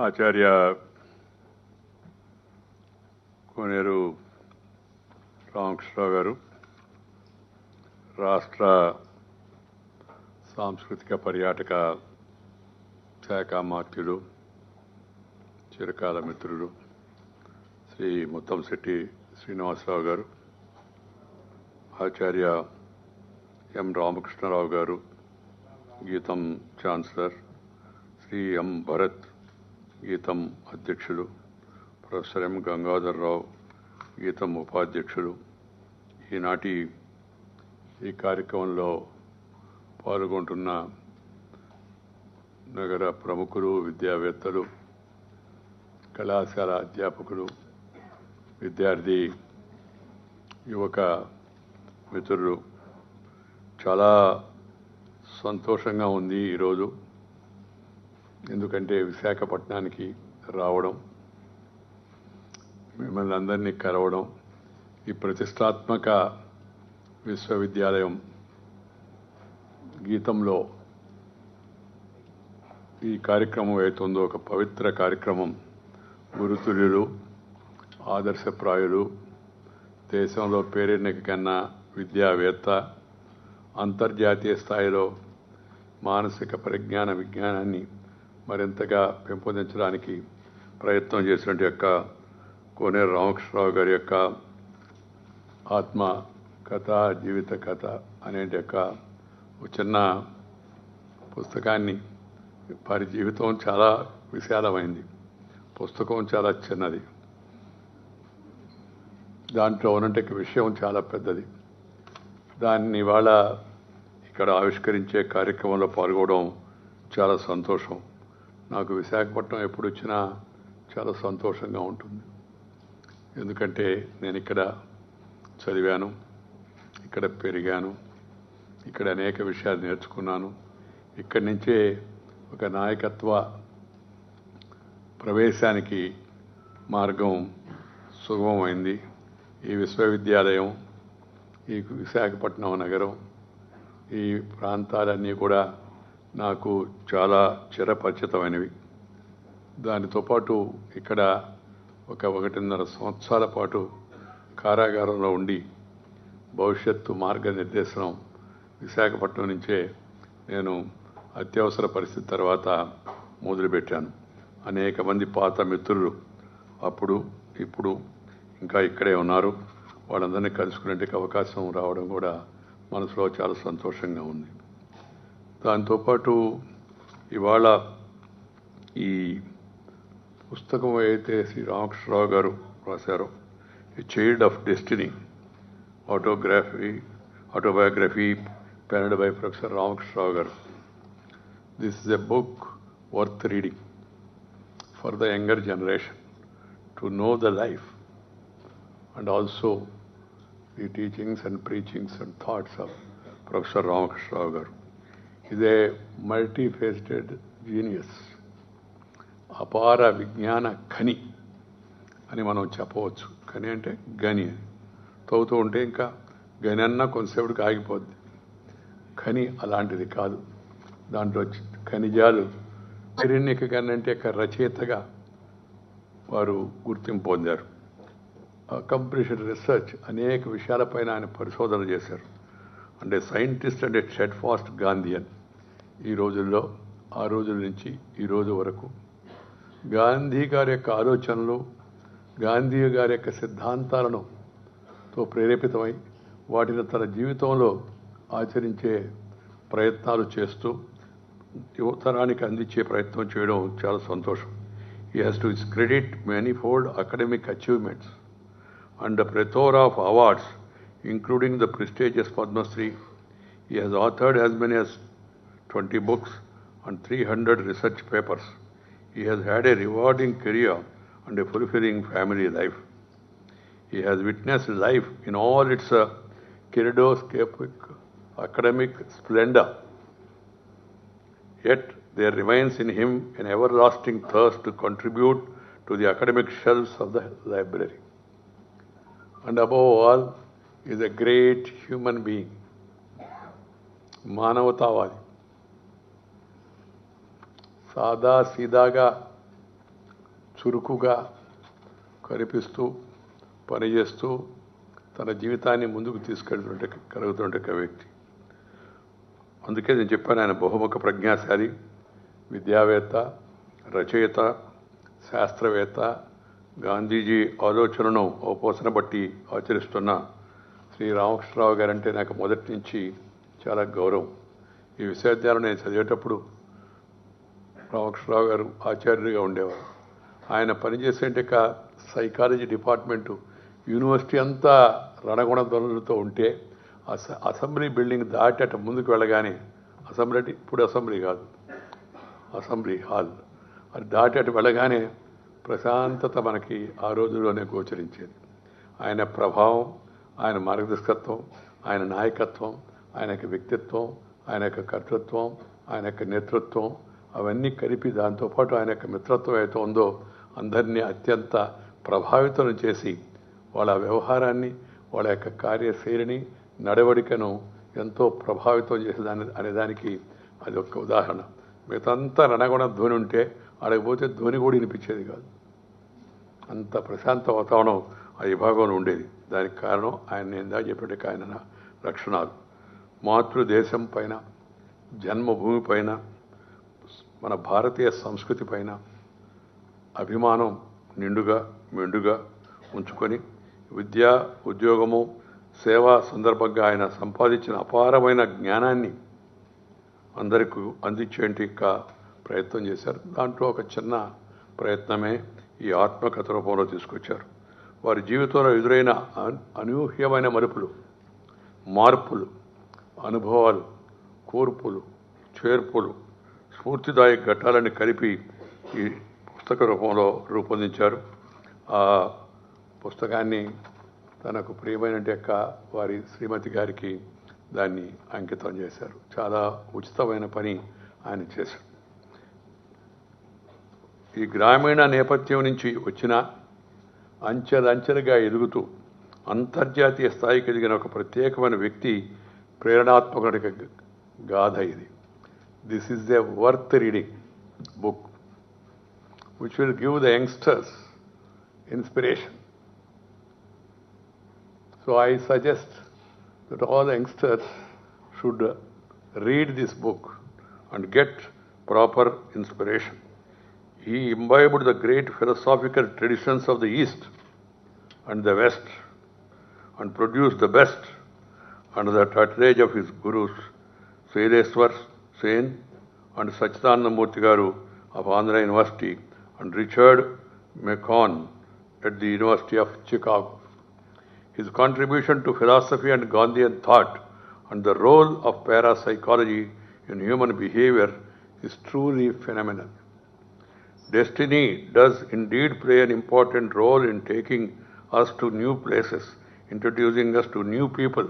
ఆచార్య కోనేరు రామకృష్ణరావు గారు రాష్ట్ర సాంస్కృతిక పర్యాటక శాఖ మాత్యులు, చిరకాల మిత్రులు శ్రీ ముత్తంశెట్టి శ్రీనివాసరావు గారు, ఆచార్య ఎం రామకృష్ణరావు గారు, గీతం ఛాన్సలర్ శ్రీ ఎం భరత్, గీతం అధ్యక్షులు ప్రొఫెసర్ ఎం గంగాధర్రావు, గీతం ఉపాధ్యక్షులు, ఈనాటి ఈ కార్యక్రమంలో పాల్గొంటున్న నగర ప్రముఖులు, విద్యావేత్తలు, కళాశాల అధ్యాపకులు, విద్యార్థి యువక మిత్రులు, చాలా సంతోషంగా ఉంది ఈరోజు. ఎందుకంటే విశాఖపట్నానికి రావడం, మిమ్మల్ని అందరినీ కలవడం, ఈ ప్రతిష్టాత్మక విశ్వవిద్యాలయం గీతంలో ఈ కార్యక్రమం అవుతుందో ఒక పవిత్ర కార్యక్రమం. గురుతుల్యులు, ఆదర్శప్రాయులు, దేశంలో పేరెన్నిక కన్నా విద్యావేత్త, అంతర్జాతీయ స్థాయిలో మానసిక పరిజ్ఞాన విజ్ఞానాన్ని మరింతగా పెంపొందించడానికి ప్రయత్నం చేసినటువంటి యొక్క కోనేరు రామకృష్ణరావు గారి యొక్క ఆత్మ కథ, జీవిత కథ అనే యొక్క ఒక చిన్న పుస్తకాన్ని, వారి జీవితం చాలా విశాలమైంది, పుస్తకం చాలా చిన్నది, దాంట్లో ఉన్నటువంటి విషయం చాలా పెద్దది. దాన్ని ఇవాళ ఇక్కడ ఆవిష్కరించే కార్యక్రమంలో పాల్గొనడం చాలా సంతోషం. నాకు విశాఖపట్నం ఎప్పుడు వచ్చినా చాలా సంతోషంగా ఉంటుంది. ఎందుకంటే నేను ఇక్కడ చదివాను, ఇక్కడ పెరిగాను, ఇక్కడ అనేక విషయాలు నేర్చుకున్నాను. ఇక్కడి నుంచే ఒక నాయకత్వ ప్రవేశానికి మార్గం సుగమమైంది. ఈ విశ్వవిద్యాలయం, ఈ విశాఖపట్నం నగరం, ఈ ప్రాంతాలన్నీ కూడా నాకు చాలా చిరపరిచితమైనవి. దానితో పాటు ఇక్కడ ఒక 1.5 సంవత్సరాల పాటు కారాగారంలో ఉండి భవిష్యత్తు మార్గనిర్దేశనం విశాఖపట్నం నుంచే నేను అత్యవసర పరిస్థితి తర్వాత మొదలుపెట్టాను. అనేక మంది పాత మిత్రులు అప్పుడు ఇప్పుడు ఇంకా ఇక్కడే ఉన్నారు. వాళ్ళందరినీ కలుసుకునే అవకాశం రావడం కూడా మనసులో చాలా సంతోషంగా ఉంది. దాంతోపాటు ఇవాళ ఈ పుస్తకం అయితే శ్రీ రామకృష్ణరావు గారు రాశారో, a child of destiny, autobiography penned by Professor Ramakrishna garu. This is a book worth reading for the younger generation to know the life and also the teachings and preachings and thoughts of Professor Ramakrishna garu. He is a multifaceted genius, అపార విజ్ఞాన ఖని అని మనం చెప్పవచ్చు. ఖని అంటే గని, తవ్వుతూ ఉంటే ఇంకా గని అన్నా కొంతసేపుడికి ఆగిపోద్ది. ఖని అలాంటిది కాదు. దాంట్లో ఖనిజాలు పేరెన్నిక కన్నా అంటే రచయితగా వారు గుర్తింపు పొందారు. కంప్లీషన్ రీసెర్చ్, అనేక విషయాలపైన ఆయన పరిశోధన చేశారు. అంటే సైంటిస్ట్ అంటే షెడ్ ఫాస్ట్ గాంధీయన్. ఈ రోజుల్లో, ఆ రోజుల నుంచి ఈ రోజు వరకు గాంధీ గారి యొక్క ఆలోచనలు, గాంధీ గారి యొక్క సిద్ధాంతాలను ప్రేరేపితమై వాటిని తన జీవితంలో ఆచరించే ప్రయత్నాలు చేస్తూ యువతరానికి అందించే ప్రయత్నం చేయడం చాలా సంతోషం. He has to credit manifold academic achievements and a plethora of awards, including the prestigious Padma Shri. He has authored as many as 20 books and 300 research papers. He has had a rewarding career and a fulfilling family life. He has witnessed life in all its kaleidoscopic academic splendor. Yet there remains in him an everlasting thirst to contribute to the academic shelves of the library. And above all, he is a great human being. మానవతావాది, సాదా సీదాగా చురుకుగా కనిపిస్తూ పనిచేస్తూ తన జీవితాన్ని ముందుకు తీసుకెళ్తుంటే వ్యక్తి. అందుకే నేను చెప్పాను, ఆయన బహుముఖ ప్రజ్ఞాశాలి, విద్యావేత్త, రచయిత, శాస్త్రవేత్త, గాంధీజీ ఆలోచనను ఓపోసన బట్టి ఆచరిస్తున్న శ్రీ రామకృష్ణరావు గారంటే నాకు మొదటి నుంచి చాలా గౌరవం. ఈ విశ్వవిద్యాలయం నేను చదివేటప్పుడు రామకృష్ణరావు గారు ఆచార్యుడిగా ఉండేవారు. ఆయన పనిచేసేంటే సైకాలజీ డిపార్ట్మెంటు యూనివర్సిటీ అంతా రణగుణ ధ్వనులతో ఉంటే అసెంబ్లీ బిల్డింగ్ దాటి అటు ముందుకు వెళ్ళగానే, అసెంబ్లీ అంటే ఇప్పుడు అసెంబ్లీ కాదు, అసెంబ్లీ హాల్, అది దాటి అటు వెళ్ళగానే ప్రశాంతత మనకి ఆ రోజుల్లోనే గోచరించేది. ఆయన ప్రభావం, ఆయన మార్గదర్శకత్వం, ఆయన నాయకత్వం, ఆయన యొక్క వ్యక్తిత్వం, ఆయన యొక్క కర్తృత్వం, ఆయన యొక్క నేతృత్వం, అవన్నీ కలిపి దాంతోపాటు ఆయన యొక్క మిత్రత్వం అయితే ఉందో అందరినీ అత్యంత ప్రభావితం చేసి వాళ్ళ వ్యవహారాన్ని, వాళ్ళ యొక్క కార్యశైలిని, నడవడికను ఎంతో ప్రభావితం చేసేదాన్ని అనేదానికి అది ఒక ఉదాహరణ. మిగతాంతా రణగుణ ధ్వని ఉంటే ఆడకపోతే ధ్వని కూడా వినిపించేది కాదు. అంత ప్రశాంత వాతావరణం ఆ విభాగంలో ఉండేది. దానికి కారణం ఆయన ఏందా చెప్పేటికి ఆయన లక్షణాలు. మాతృదేశం పైన, జన్మభూమి పైన, మన భారతీయ సంస్కృతి పైన అభిమానం నిండుగా మెండుగా ఉంచుకొని విద్యా, ఉద్యోగము, సేవా సందర్భంగా ఆయన సంపాదించిన అపారమైన జ్ఞానాన్ని అందరికీ అందించేంటి ప్రయత్నం చేశారు. దాంట్లో ఒక చిన్న ప్రయత్నమే ఈ ఆత్మకథ రూపంలో తీసుకొచ్చారు. వారి జీవితంలో ఎదురైన అనూహ్యమైన మలుపులు, మార్పులు, అనుభవాలు, కూర్పులు, చేర్పులు, స్ఫూర్తిదాయక ఘట్టాలని కలిపి ఈ పుస్తక రూపంలో రూపొందించారు. ఆ పుస్తకాన్ని తనకు ప్రియమైన వారి శ్రీమతి గారికి దాన్ని అంకితం చేశారు. చాలా ఉచితమైన పని ఆయన చేశారు. ఈ గ్రామీణ నేపథ్యం నుంచి వచ్చిన అంచెలంచెలుగా ఎదుగుతూ అంతర్జాతీయ స్థాయికి ఎదిగిన ఒక ప్రత్యేకమైన వ్యక్తి ప్రేరణాత్మక గాథ ఇది. This is a worth reading book which will give the youngsters inspiration. So I suggest that all youngsters should read this book and get proper inspiration. He imbibed the great philosophical traditions of the East and the West and produced the best under the tutelage of his gurus, Swaileshwar Sen and Sachidanandamurthy Garu of Andhra University and Richard McCon at the University of Chicago. His contribution to philosophy and Gandhian thought and the role of parapsychology in human behavior is truly phenomenal. Destiny does indeed play an important role in taking us to new places, introducing us to new people,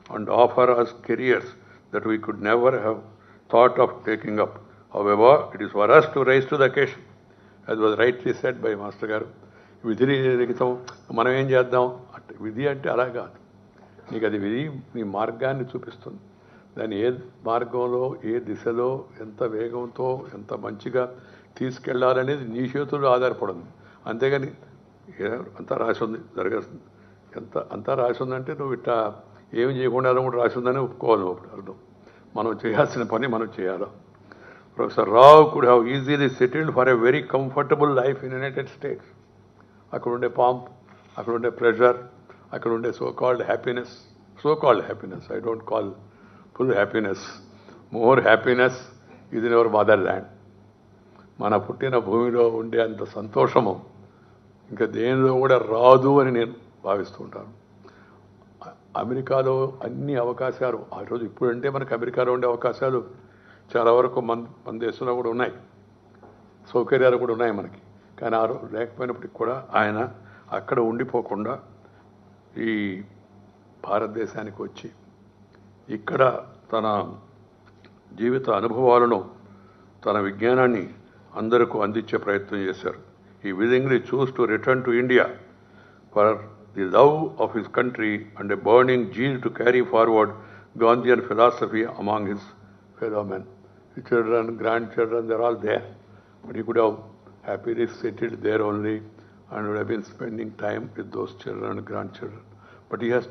and offer us careers that we could never have thought of taking up. However, it is for us to rise to the occasion, as was rightly said by Master Garu. విధిని లిఖితం, మనం ఏం చేద్దాం అంటే విధి అంటే అలా కాదు. నీకు అది విధి నీ మార్గాన్ని చూపిస్తుంది. దాన్ని ఏ మార్గంలో, ఏ దిశలో, ఎంత వేగంతో, ఎంత మంచిగా తీసుకెళ్లాలనేది నీ చేతుల్లో ఆధారపడింది. అంతేగాని అంతా రాసి ఉంది జరగాల్సింది, అంతా రాసి ఉందంటే నువ్వు ఇట్లా ఏమి చేయకుండా కూడా రాసి ఉందని ఒప్పుకోవాలి. ఒకటి అర్థం, మనం చేయాల్సిన పని మనం చేయాలి. Professor Rao could have easily settled for a very comfortable life in United states. అక్కడ ఉండే పాంప్, అక్కడ ఉండే ప్రెషర్, అక్కడ ఉండే so called happiness, I don't call full happiness, more happiness ఇది ఇన్ అవర్ మదర్ ల్యాండ్. మన పుట్టిన భూమిలో ఉండే అంత సంతోషము ఇంకా దేనిలో కూడా రాదు అని నేను భావిస్తూ ఉంటాను. అమెరికాలో అన్ని అవకాశాలు ఆ రోజు ఇప్పుడంటే మనకు అమెరికాలో ఉండే అవకాశాలు చాలా వరకు మన దేశంలో కూడా ఉన్నాయి, సౌకర్యాలు కూడా ఉన్నాయి మనకి. కానీ ఆ రోజు లేకపోయినప్పటికి కూడా ఆయన అక్కడ ఉండిపోకుండా ఈ భారతదేశానికి వచ్చి ఇక్కడ తన జీవిత అనుభవాలను, తన విజ్ఞానాన్ని అందరికీ అందించే ప్రయత్నం చేశారు. He willingly chose to return to India for the love of his country and a burning zeal to carry forward Gandhian philosophy among his fellow men. His children, grandchildren, they're all there. But he could have happily settled there only and would have been spending time with those children and grandchildren. But he has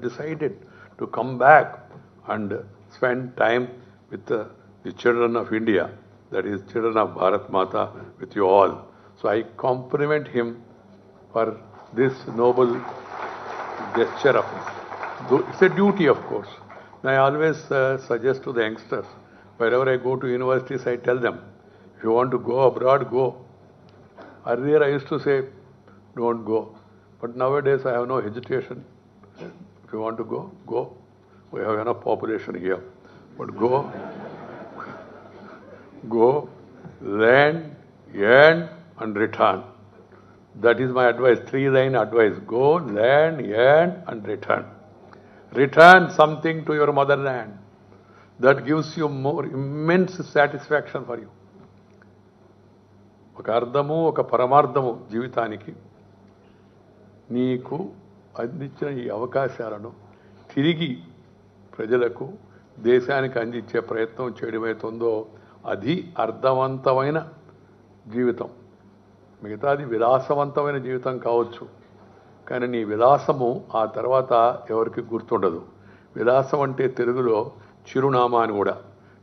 decided to come back and spend time with the children of India, that is, children of Bharat Mata, with you all. So I compliment him for this noble gesture of his. It's a duty, of course. And I always suggest to the youngsters, wherever I go to universities, I tell them, if you want to go abroad, go. Earlier I used to say, don't go. But nowadays I have no hesitation. If you want to go, go. We have enough population here. But go, learn, earn, and return. That is my advice, 3-line advice. Go, learn, earn, and return. Return something to your motherland. That gives you more immense satisfaction for you. ఒక అర్థము ఒక పరమార్థము జీవితానికి నీకు అందించిన ఈ అవకాశాలను తిరిగి ప్రజలకు దేశానికి అందించే ప్రయత్నం చేయడమవుతుందో అది అర్థవంతమైన జీవితం. మిగతాది విలాసవంతమైన జీవితం కావచ్చు, కానీ నీ విలాసము ఆ తర్వాత ఎవరికి గుర్తుండదు. విలాసం అంటే తెలుగులో చిరునామా అని కూడా.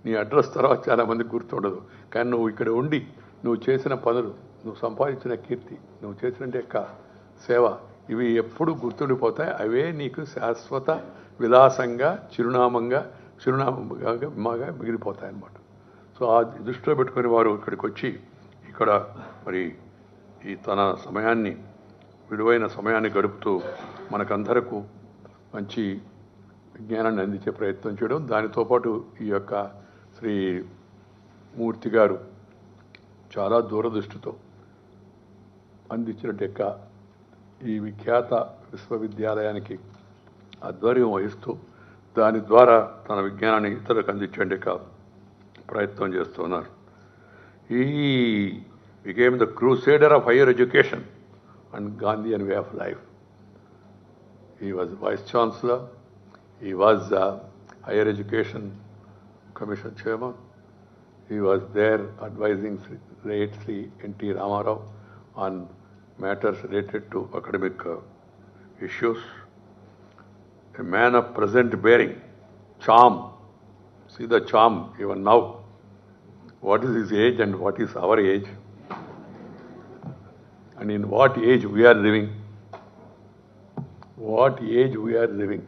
నీ అడ్రస్ తర్వాత చాలామందికి గుర్తుండదు. కానీ నువ్వు ఇక్కడ ఉండి నువ్వు చేసిన పనులు, నువ్వు సంపాదించిన కీర్తి, నువ్వు చేసిన సేవ, ఇవి ఎప్పుడు గుర్తుండిపోతాయి. అవే నీకు శాశ్వత విలాసంగా చిరునామంగా మిగిలిపోతాయి అన్నమాట. సో ఆ దృష్టిలో పెట్టుకుని వారు ఇక్కడికి వచ్చి ఇక్కడ మరి ఈ తన సమయాన్ని, విలువైన సమయాన్ని గడుపుతూ మనకందరకు మంచి విజ్ఞానాన్ని అందించే ప్రయత్నం చేయడం, దానితో పాటు ఈ యొక్క శ్రీ మూర్తి గారు చాలా దూరదృష్టితో అందించిన ఈ విఖ్యాత విశ్వవిద్యాలయానికి ఆధ్వర్యం వహిస్తూ దాని ద్వారా తన విజ్ఞానాన్ని ఇతరులకు అందించే ప్రయత్నం చేస్తున్నారు. ఈ became the crusader of higher education and Gandhian way of life. He was Vice Chancellor, he was Higher Education Commission Chairman, he was there advising late Sri N.T. Ramarao on matters related to academic issues. A man of present bearing, charm, see the charm even now. What is his age and what is our age? And in what age we are living? What age we are living?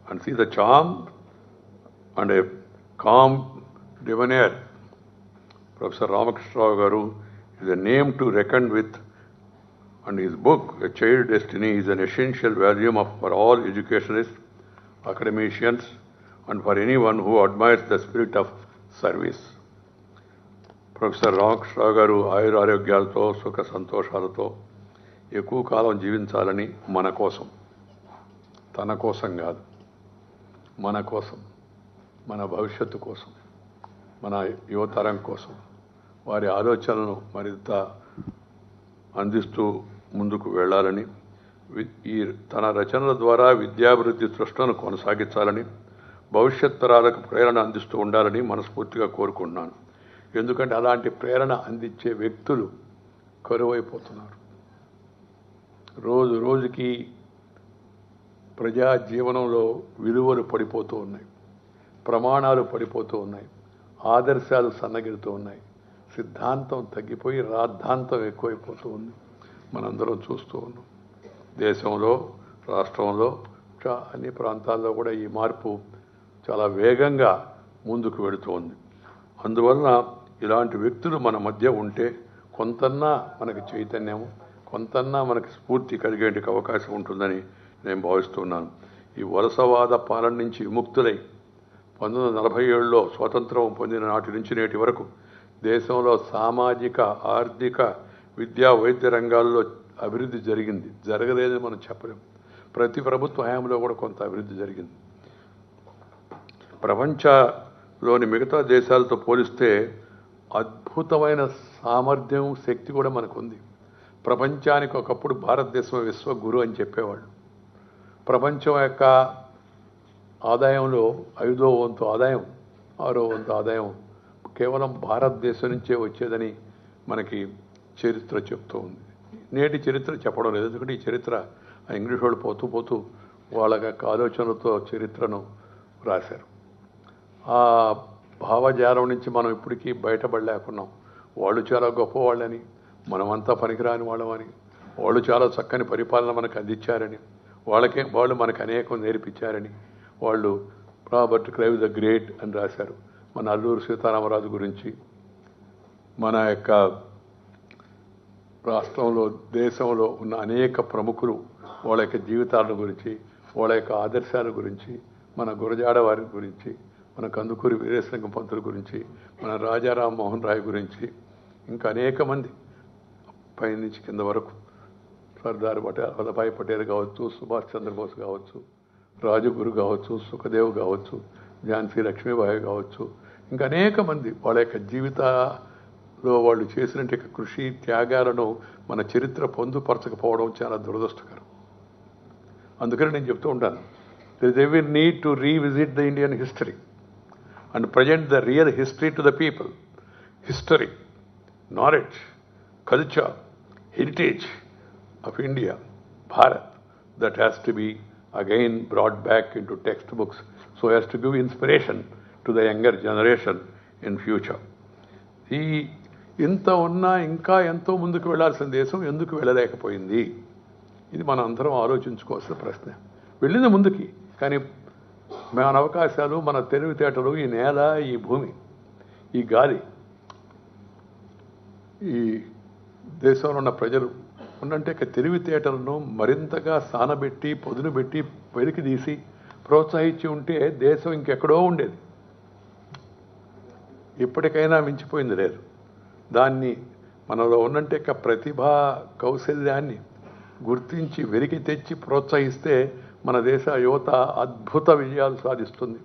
And see the charm and a calm debonair. Professor Ramakrishna Rao Garu is a name to reckon with, and his book, A Child Destiny, is an essential volume for all educationists, academicians, and for anyone who admires the spirit of service. Professor Ramakrishna Rao గారు ఆయురారోగ్యాలతో సుఖ సంతోషాలతో ఎక్కువ కాలం జీవించాలని మన కోసం, తన కోసం కాదు, మన కోసం, మన భవిష్యత్తు కోసం, మన యువతరం కోసం వారి ఆలోచనలను మరింత అందిస్తూ ముందుకు వెళ్ళాలని, ఈ తన రచనల ద్వారా విద్యాభివృద్ధి సృష్టిని కొనసాగించాలని, భవిష్యత్ తరాలకు ప్రేరణ అందిస్తూ ఉండాలని మనస్ఫూర్తిగా కోరుకుంటున్నాను. ఎందుకంటే అలాంటి ప్రేరణ అందించే వ్యక్తులు కరువైపోతున్నారు. రోజు రోజుకి ప్రజా జీవనంలో విలువలు పడిపోతూ ఉన్నాయి, ప్రమాణాలు పడిపోతూ ఉన్నాయి, ఆదర్శాలు సన్నగిలుతూ ఉన్నాయి, సిద్ధాంతం తగ్గిపోయి రాద్ధాంతం ఎక్కువైపోతూ ఉంది. మనందరం చూస్తూ ఉన్నాం. దేశంలో, రాష్ట్రంలో, అన్ని ప్రాంతాల్లో కూడా ఈ మార్పు చాలా వేగంగా ముందుకు వెళుతూ ఉంది. అందువలన ఇలాంటి వ్యక్తులు మన మధ్య ఉంటే కొంతన్నా మనకి చైతన్యము, కొంతన్నా మనకి స్ఫూర్తి కలిగేందుకు అవకాశం ఉంటుందని నేను భావిస్తున్నాను. ఈ వలసవాద పాలన నుంచి విముక్తులై 1947లో స్వాతంత్రం పొందిన నాటి నుంచి నేటి వరకు దేశంలో సామాజిక, ఆర్థిక, విద్యా, వైద్య రంగాల్లో అభివృద్ధి జరిగింది. జరగలేదని మనం చెప్పలేము. ప్రతి ప్రభుత్వ హయాంలో కూడా కొంత అభివృద్ధి జరిగింది. ప్రపంచంలోని మిగతా దేశాలతో పోలిస్తే అద్భుతమైన సామర్థ్యం, శక్తి కూడా మనకు ఉంది. ప్రపంచానికి ఒకప్పుడు భారతదేశం విశ్వగురు అని చెప్పేవాళ్ళు. ప్రపంచం యొక్క ఆదాయంలో 5వ వంతు ఆదాయం, 6వ వంతు ఆదాయం కేవలం భారతదేశం నుంచే వచ్చేదని మనకి చరిత్ర చెప్తూ ఉంది. నేటి చరిత్ర చెప్పడం లేదు, ఎందుకంటే ఈ చరిత్ర ఆ ఇంగ్లీష్ వాళ్ళు పోతూ పోతూ వాళ్ళ యొక్క ఆలోచనలతో చరిత్రను రాశారు. ఆ భావజాలం నుంచి మనం ఇప్పటికీ బయటపడలేకున్నాం. వాళ్ళు చాలా గొప్పవాళ్ళని, మనమంతా పనికిరాని వాళ్ళమని, వాళ్ళు చాలా చక్కని పరిపాలన మనకు అందించారని, వాళ్ళు మనకు అనేకం నేర్పించారని, వాళ్ళు రాబర్ట్ క్రైవ్ ద గ్రేట్ అని రాశారు. మన అల్లూరు సీతారామరాజు గురించి, మన యొక్క రాష్ట్రంలో దేశంలో ఉన్న అనేక ప్రముఖులు వాళ్ళ యొక్క జీవితాల గురించి, వాళ్ళ యొక్క ఆదర్శాల గురించి, మన గురజాడ వారి గురించి, మన కందుకూరి వీరేశలింగం పంతుల గురించి, మన రాజారాం మోహన్ రాయ్ గురించి, ఇంకా అనేక మంది పై నుంచి కింద వరకు సర్దార్ వల్లభాయ్ పటేల్ కావచ్చు, సుభాష్ చంద్రబోస్ కావచ్చు, రాజగురు కావచ్చు, సుఖదేవ్ కావచ్చు, ఝాన్సీ లక్ష్మీబాయి కావచ్చు, ఇంకా అనేక మంది వాళ్ళ యొక్క జీవితాల్లో వాళ్ళు చేసినట్టు కృషి త్యాగాలను మన చరిత్ర పొందుపరచకపోవడం చాలా దురదృష్టకరం. అందుకని నేను చెప్తూ ఉంటాను, there is every need to revisit the Indian history and present the real history to the people. History, knowledge, culture, heritage of India, Bharat, that has to be again brought back into textbooks so as to give inspiration to the younger generation in future. ఇంత ఉన్నా ఇంకా ఎంతో ముందుకు వెళ్లాల్సిన దేశం ఎందుకు వెళ్ళలేకపోయింది? ఇది మనం అందరం ఆలోచించుకోవాల్సిన ప్రశ్న. వెళ్ళింది ముందుకి, కానీ మన అవకాశాలు, మన తెలివితేటలు, ఈ నేల, ఈ భూమి, ఈ గాలి, ఈ దేశంలో ఉన్న ప్రజలు ఉన్నంటే తెలివితేటలను మరింతగా సానబెట్టి పొదును పెట్టి వెలికి తీసి ప్రోత్సహించి ఉంటే దేశం ఇంకెక్కడో ఉండేది. ఇప్పటికైనా మించిపోయింది లేదు. దాన్ని మనలో ఉన్నంటే ప్రతిభా కౌశల్యాన్ని గుర్తించి వెలికి తెచ్చి ప్రోత్సహిస్తే మన దేశ యువత అద్భుత విజయాలు సాధిస్తుంది,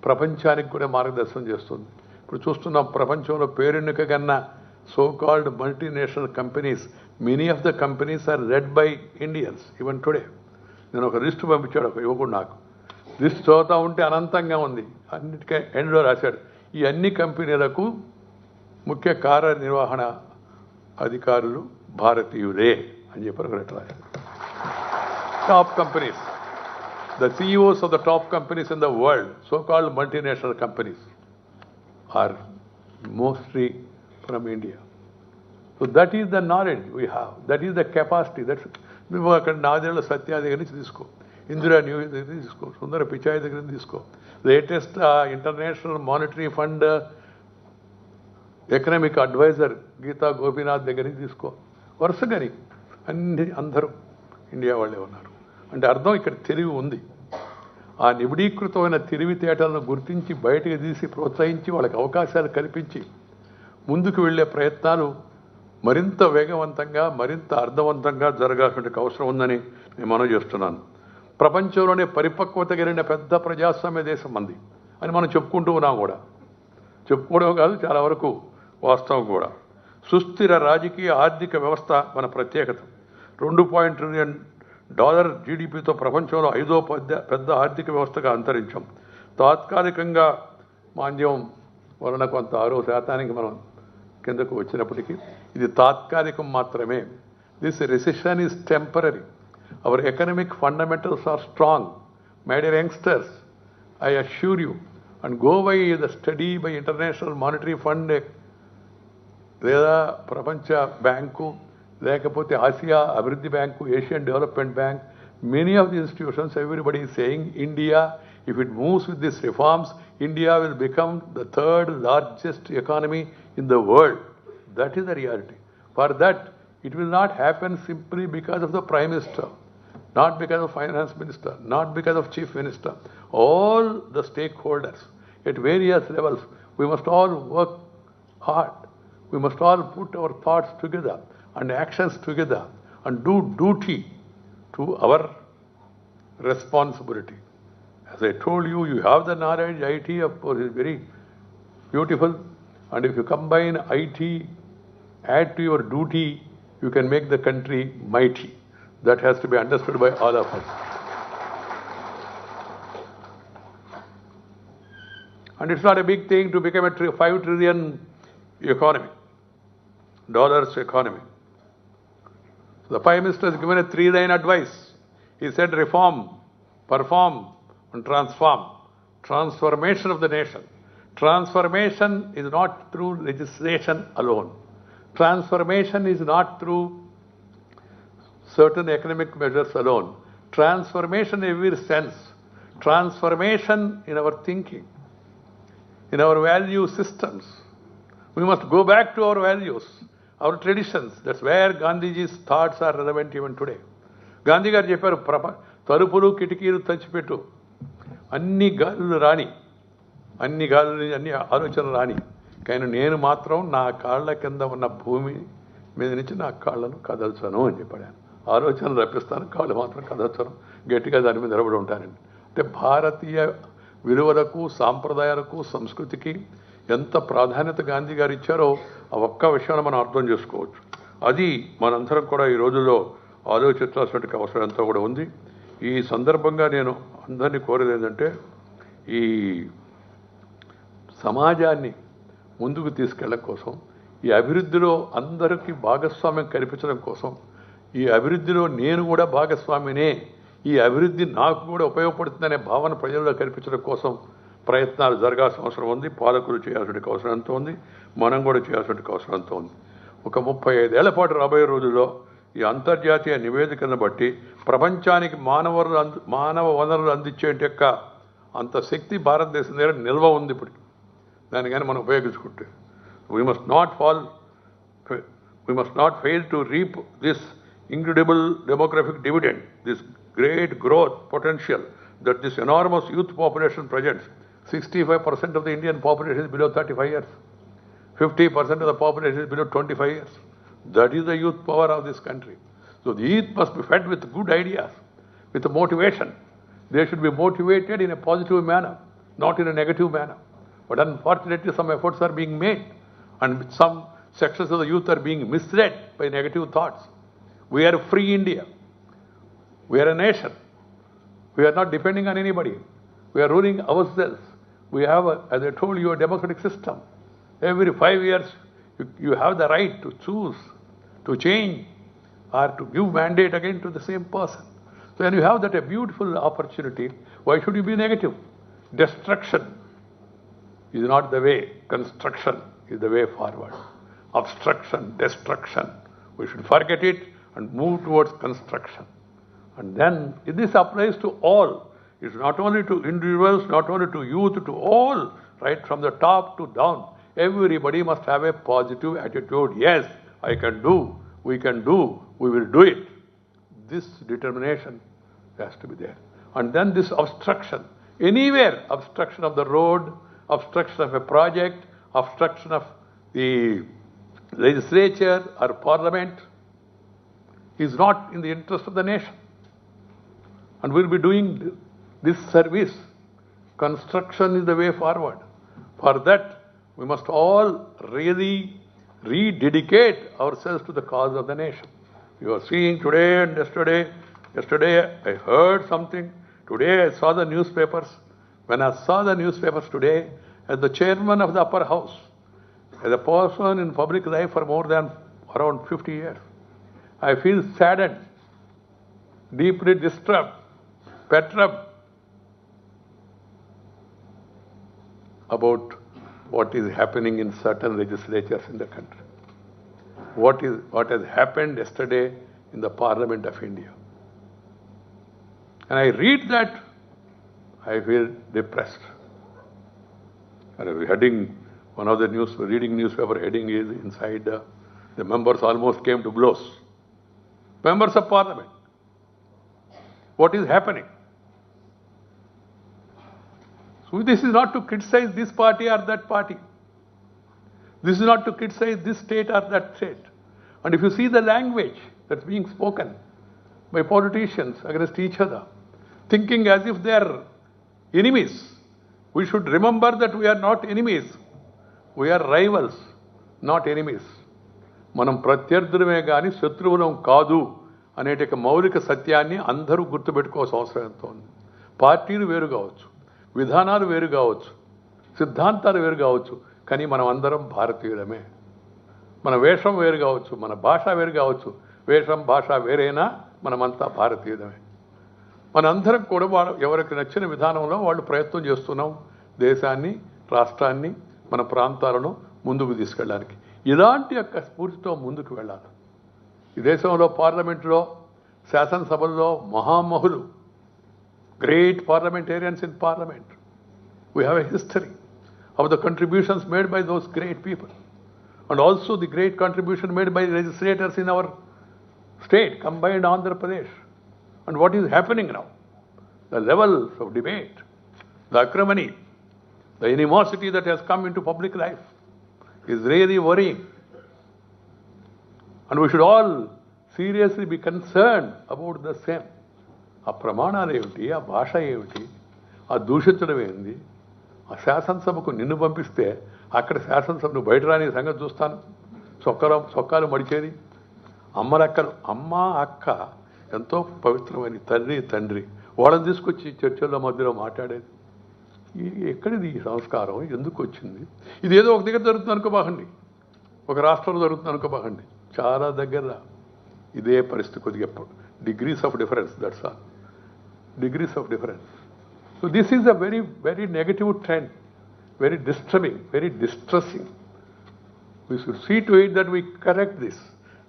ప్రపంచానికి కూడా మార్గదర్శనం చేస్తుంది. ఇప్పుడు చూస్తున్నాం, ప్రపంచంలో పేరెన్నిక కన్నా so-called multinational companies, many of the companies are led by Indians even today. నేను ఒక లిస్టు పంపించాడు ఒక యువకుడు నాకు. లిస్ట్ చదువుతా ఉంటే అనంతంగా ఉంది. అన్నిటికీ ఎండ్లో రాశాడు, ఈ అన్ని కంపెనీలకు ముఖ్య కార్యనిర్వహణ అధికారులు భారతీయులే అని చెప్పారు. రాశాడు top companies, the CEOs of the top companies in the world, so-called multinational companies, are mostly from India. So that is the knowledge we have, that is the capacity. నువ్వు అక్కడ నాదేళ్ల సత్య దగ్గర నుంచి తీసుకో, ఇందిరా న్యూ దగ్గర తీసుకో, సుందర పిచాయ్ దగ్గర తీసుకో, latest international monetary fund economic adviser Gita Gopinath దగ్గర నుంచి తీసుకో, వరుసగాని అందరూ ఇండియా వాళ్ళే ఉన్నారు. అంటే అర్థం ఇక్కడ తెలివి ఉంది. ఆ నిబిడీకృతమైన తెలివితేటలను గుర్తించి బయటకు తీసి ప్రోత్సహించి వాళ్ళకి అవకాశాలు కల్పించి ముందుకు వెళ్లే ప్రయత్నాలు మరింత వేగవంతంగా, మరింత అర్థవంతంగా జరగాల్సిన అవసరం ఉందని నేను మనవి చేస్తున్నాను. ప్రపంచంలోనే పరిపక్వత కలిగిన పెద్ద ప్రజాస్వామ్య దేశం మంది అని మనం చెప్పుకుంటూ ఉన్నాం కూడా. చెప్పుకోవడం కాదు, చాలా వరకు వాస్తవం కూడా. సుస్థిర రాజకీయ ఆర్థిక వ్యవస్థ మన ప్రత్యేకత. $2 ట్రిలియన్ జీడిపితో ప్రపంచంలో 5వ పెద్ద ఆర్థిక వ్యవస్థగా అంతరించాం. తాత్కాలికంగా మాంద్యం వలన కొంత 6% మనం కిందకు వచ్చినప్పటికీ ఇది తాత్కాలికం మాత్రమే. This recession is temporary. Our economic fundamentals are strong. My dear youngsters, I assure you, and go by the study by international monetary fund లేదా ప్రపంచ బ్యాంకు, లేకపోతే ఆసియా అభివృద్ధి bank, Asian development bank, many of the institutions, everybody is saying India, if it moves with these reforms, India will become the 3rd largest economy in the world. That is the reality. For that, it will not happen simply because of the Prime Minister, not because of Finance Minister, not because of Chief Minister. All the stakeholders at various levels, we must all work hard. We must all put our thoughts together and actions together and do duty to our responsibility. As I told you, you have the knowledge. IT, of course, is very beautiful, and if you combine IT, add to your duty, you can make the country mighty. That has to be understood by all of us. And it's not a big thing to become a $5 trillion economy, dollars economy. So the Prime Minister has given a 3-line advice. He said reform, perform, and transform. Transformation of the nation. Transformation is not through legislation alone. Transformation is not through certain economic measures alone. Transformation in every sense. Transformation in our thinking, in our value systems. We must go back to our values, our traditions. That's where Gandhiji's thoughts are relevant even today. Gandhi garu chepparu tarupulu kitikilu tachipettu anni galulu rani అన్ని గాలులు అన్ని ఆలోచనలు రాని కానీ నేను మాత్రం నా కాళ్ళ కింద ఉన్న భూమి మీద నుంచి నా కాళ్ళను కదల్చను అని చెప్పాను. ఆలోచనలు రప్పిస్తాను, కాళ్ళు మాత్రం కదల్చను, గట్టిగా దాని మీద నిలబడి ఉంటానండి. అంటే భారతీయ విలువలకు, సాంప్రదాయాలకు, సంస్కృతికి ఎంత ప్రాధాన్యత గాంధీ గారు ఇచ్చారో ఆ ఒక్క విషయాన్ని మనం అర్థం చేసుకోవచ్చు. అది మనందరం కూడా ఈ రోజుల్లో ఆలోచించాల్సిన అవసరం ఎంతో కూడా ఉంది. ఈ సందర్భంగా నేను అందరినీ కోరేది ఏంటంటే ఈ సమాజాన్ని ముందుకు తీసుకెళ్ళడం కోసం, ఈ అభివృద్ధిలో అందరికీ భాగస్వామ్యం కల్పించడం కోసం, ఈ అభివృద్ధిలో నేను కూడా భాగస్వామినే, ఈ అభివృద్ధి నాకు కూడా ఉపయోగపడుతుందనే భావన ప్రజల్లో కల్పించడం కోసం ప్రయత్నాలు జరగాల్సిన అవసరం ఉంది. పాలకులు చేయాల్సిన అవసరం ఎంతో ఉంది, మనం కూడా చేయాల్సిన అవసరం ఎంతో ఉంది. ఒక 35 ఏళ్ల పాటు రాబోయే రోజుల్లో ఈ అంతర్జాతీయ నివేదికలను బట్టి ప్రపంచానికి మానవ వనరులు అందించే యొక్క అంత శక్తి భారతదేశం దగ్గర నిల్వ ఉంది. ఇప్పుడు దాన్ని కానీ మనం ఉపయోగించుకుంటే we must not fail to reap this incredible demographic dividend, this great growth potential that this enormous youth population presents. 65% of the Indian population is below 35 years. 50% of the population is below 25 years. That is the youth power of this country. So the youth must be fed with good ideas, with motivation. They should be motivated in a positive manner, not in a negative manner. But unfortunately, some efforts are being made, and some sections of the youth are being misled by negative thoughts. We are a free India. We are a nation. We are not depending on anybody. We are ruling ourselves. We have, as I told you, a democratic system. Every 5 years, you have the right to choose, to change, or to give mandate again to the same person. So when you have that a beautiful opportunity, why should you be negative? Destruction is not the way. Construction is the way forward. Obstruction, destruction. We should forget it and move towards construction. And then this applies to all. It's not only to individuals, not only to youth, to all, right from the top to down. Everybody must have a positive attitude. Yes, I can do, we can do, we will do it. This determination has to be there. And then this obstruction, anywhere, obstruction of the road, obstruction of a project, obstruction of the legislature or parliament is not in the interest of the nation. And we'll be doing this service. Construction is the way forward. For that, we must all really rededicate ourselves to the cause of the nation. You are seeing today and yesterday. Yesterday I heard something. Today I saw the newspapers. When I saw the newspapers today, as the chairman of the upper house, as a person in public life for more than around 50 years, I feel saddened, deeply disturbed, perturbed about what is happening in certain legislatures in the country. What has happened yesterday in the Parliament of India. And I read that, I feel depressed. And heading, one of the reading newspaper heading is inside, the members almost came to blows. Members of Parliament. What is happening? So this is not to criticize this party or that party. This is not to criticize this state or that state. And if you see the language that's being spoken by politicians against each other, thinking as if they are enemies, we should remember that we are not enemies. We are rivals, not enemies. మనం ప్రత్యర్థులమే కానీ శత్రువులం కాదు అనేటి మౌలిక సత్యాన్ని అందరూ గుర్తుపెట్టుకోవాల్సిన అవసరం ఎంతో ఉంది. పార్టీలు వేరు కావచ్చు, విధానాలు వేరు కావచ్చు, సిద్ధాంతాలు వేరు కావచ్చు, కానీ మనం అందరం భారతీయులమే. మన వేషం వేరు కావచ్చు, మన భాష వేరు కావచ్చు, వేషం భాష వేరైనా మనమంతా భారతీయులమే. మనందరం కూడా ఎవరికి నచ్చిన విధానంలో వాళ్ళు ప్రయత్నం చేస్తున్నాం దేశాన్ని, రాష్ట్రాన్ని, మన ప్రాంతాలను ముందుకు తీసుకెళ్ళడానికి. ఇలాంటి యొక్క స్ఫూర్తితో ముందుకు వెళ్ళాలి. ఈ దేశంలో పార్లమెంట్లో, శాసనసభల్లో మహామహులు, great parliamentarians in parliament. We have a history of the contributions made by those great people, and also the great contribution made by legislators in our state, combined Andhra Pradesh. And what is happening now? The levels of debate, the acrimony, the animosity that has come into public life is really worrying. And we should all seriously be concerned about the same. ఆ ప్రమాణాలు ఏమిటి, ఆ భాష ఏమిటి, ఆ దూషించడం ఏంది? ఆ శాసనసభకు నిన్ను పంపిస్తే అక్కడ శాసనసభను బయట రాని సంగతి చూస్తాను. సొక్కాలు మడిచేది. అమ్మలక్కలు, అమ్మ అక్క ఎంతో పవిత్రమైన తల్లి తండ్రి, వాళ్ళని తీసుకొచ్చి చర్చల్లో మధ్యలో మాట్లాడేది. ఎక్కడిది ఈ సంస్కారం? ఎందుకు వచ్చింది? ఇదేదో ఒక దగ్గర జరుగుతుంది అనుకోబాకండి, ఒక రాష్ట్రంలో జరుగుతుంది అనుకోబాకండి, చాలా దగ్గర ఇదే పరిస్థితి. కొద్దిగా degrees of difference, that's all. Degrees of difference. So this is a very, very negative trend, very disturbing, very distressing. We should see to it that we correct this.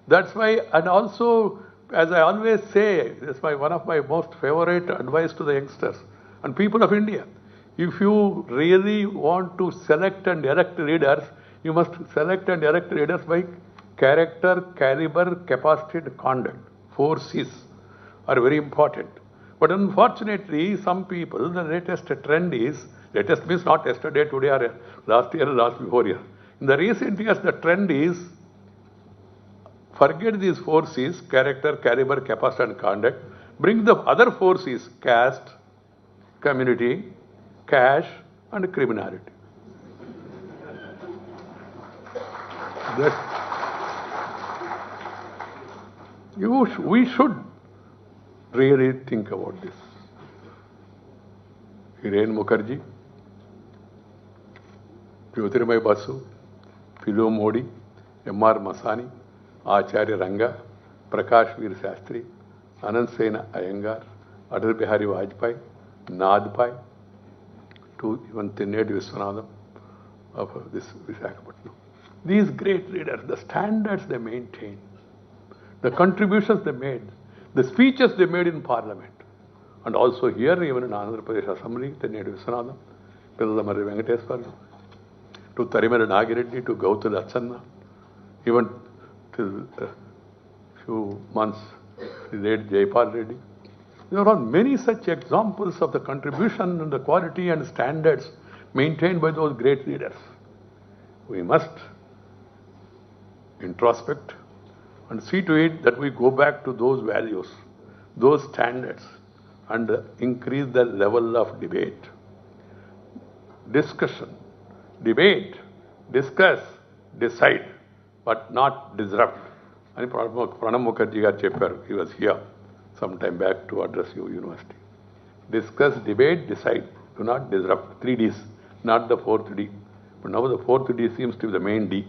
That's why, and also, as I always say, that's one of my most favorite advice to the youngsters and people of India. If you really want to select and elect leaders, you must select and elect leaders by character, caliber, capacity and conduct. 4 C's are very important. But unfortunately, some people, the latest trend is, latest means not yesterday, today or last year or last before year. In the recent years, the trend is, forget these 4 C's, character, caliber, capacity and conduct. Bring the other 4 C's, caste, community, cash and criminality. We should really think about this. Hiren Mukherjee, Jyotirmay Basu, Philo Modi, M.R. Masani, Acharya Ranga, Prakash Veer Shastri, Anand Sena Iyengar, Atal Bihari Vajpayee, Nadpai, to even Thinnedi Viswanathan of this Visakhapatnam. These great leaders, the standards they maintained, the contributions they made, the speeches they made in parliament, and also here even in Andhra Pradesh Assembly, Thinnedi Viswanathan, Pillamarri Venkateswara, to Tarimari Nagireddy, to Gautu Lachanna, even till few months, the late Jaypal Reddy. There are many such examples of the contribution and the quality and standards maintained by those great leaders. We must introspect and see to it that we go back to those values, those standards, and increase the level of debate. Discussion, debate, discuss, decide, but not disrupt. And Pranab Mukherjee garu chepparu, he was here some time back to address your university. Discuss, debate, decide, do not disrupt. 3 Ds, not the 4th D. But now the 4th D seems to be the main D.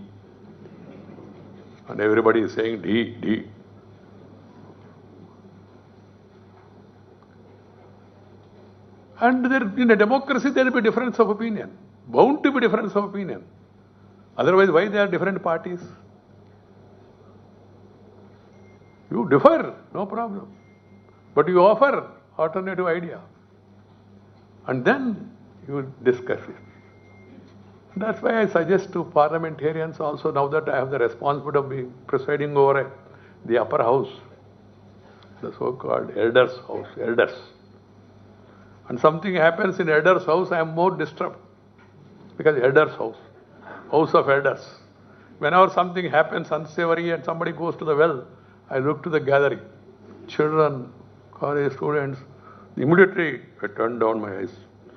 And everybody is saying D, D. And there, in a democracy, there will be difference of opinion. Bound to be difference of opinion. Otherwise, why there are different parties? You differ, no problem. But you offer alternative idea. And then you discuss it. That's why I suggest to parliamentarians also, now that I have the responsibility of being presiding over the upper house, the so-called elders' house, elders. And something happens in elders' house, I am more disturbed. Because elders' house, house of elders. Whenever something happens unsavory and somebody goes to the well, I look to the gathering. Children, college students, immediately I turn down my eyes.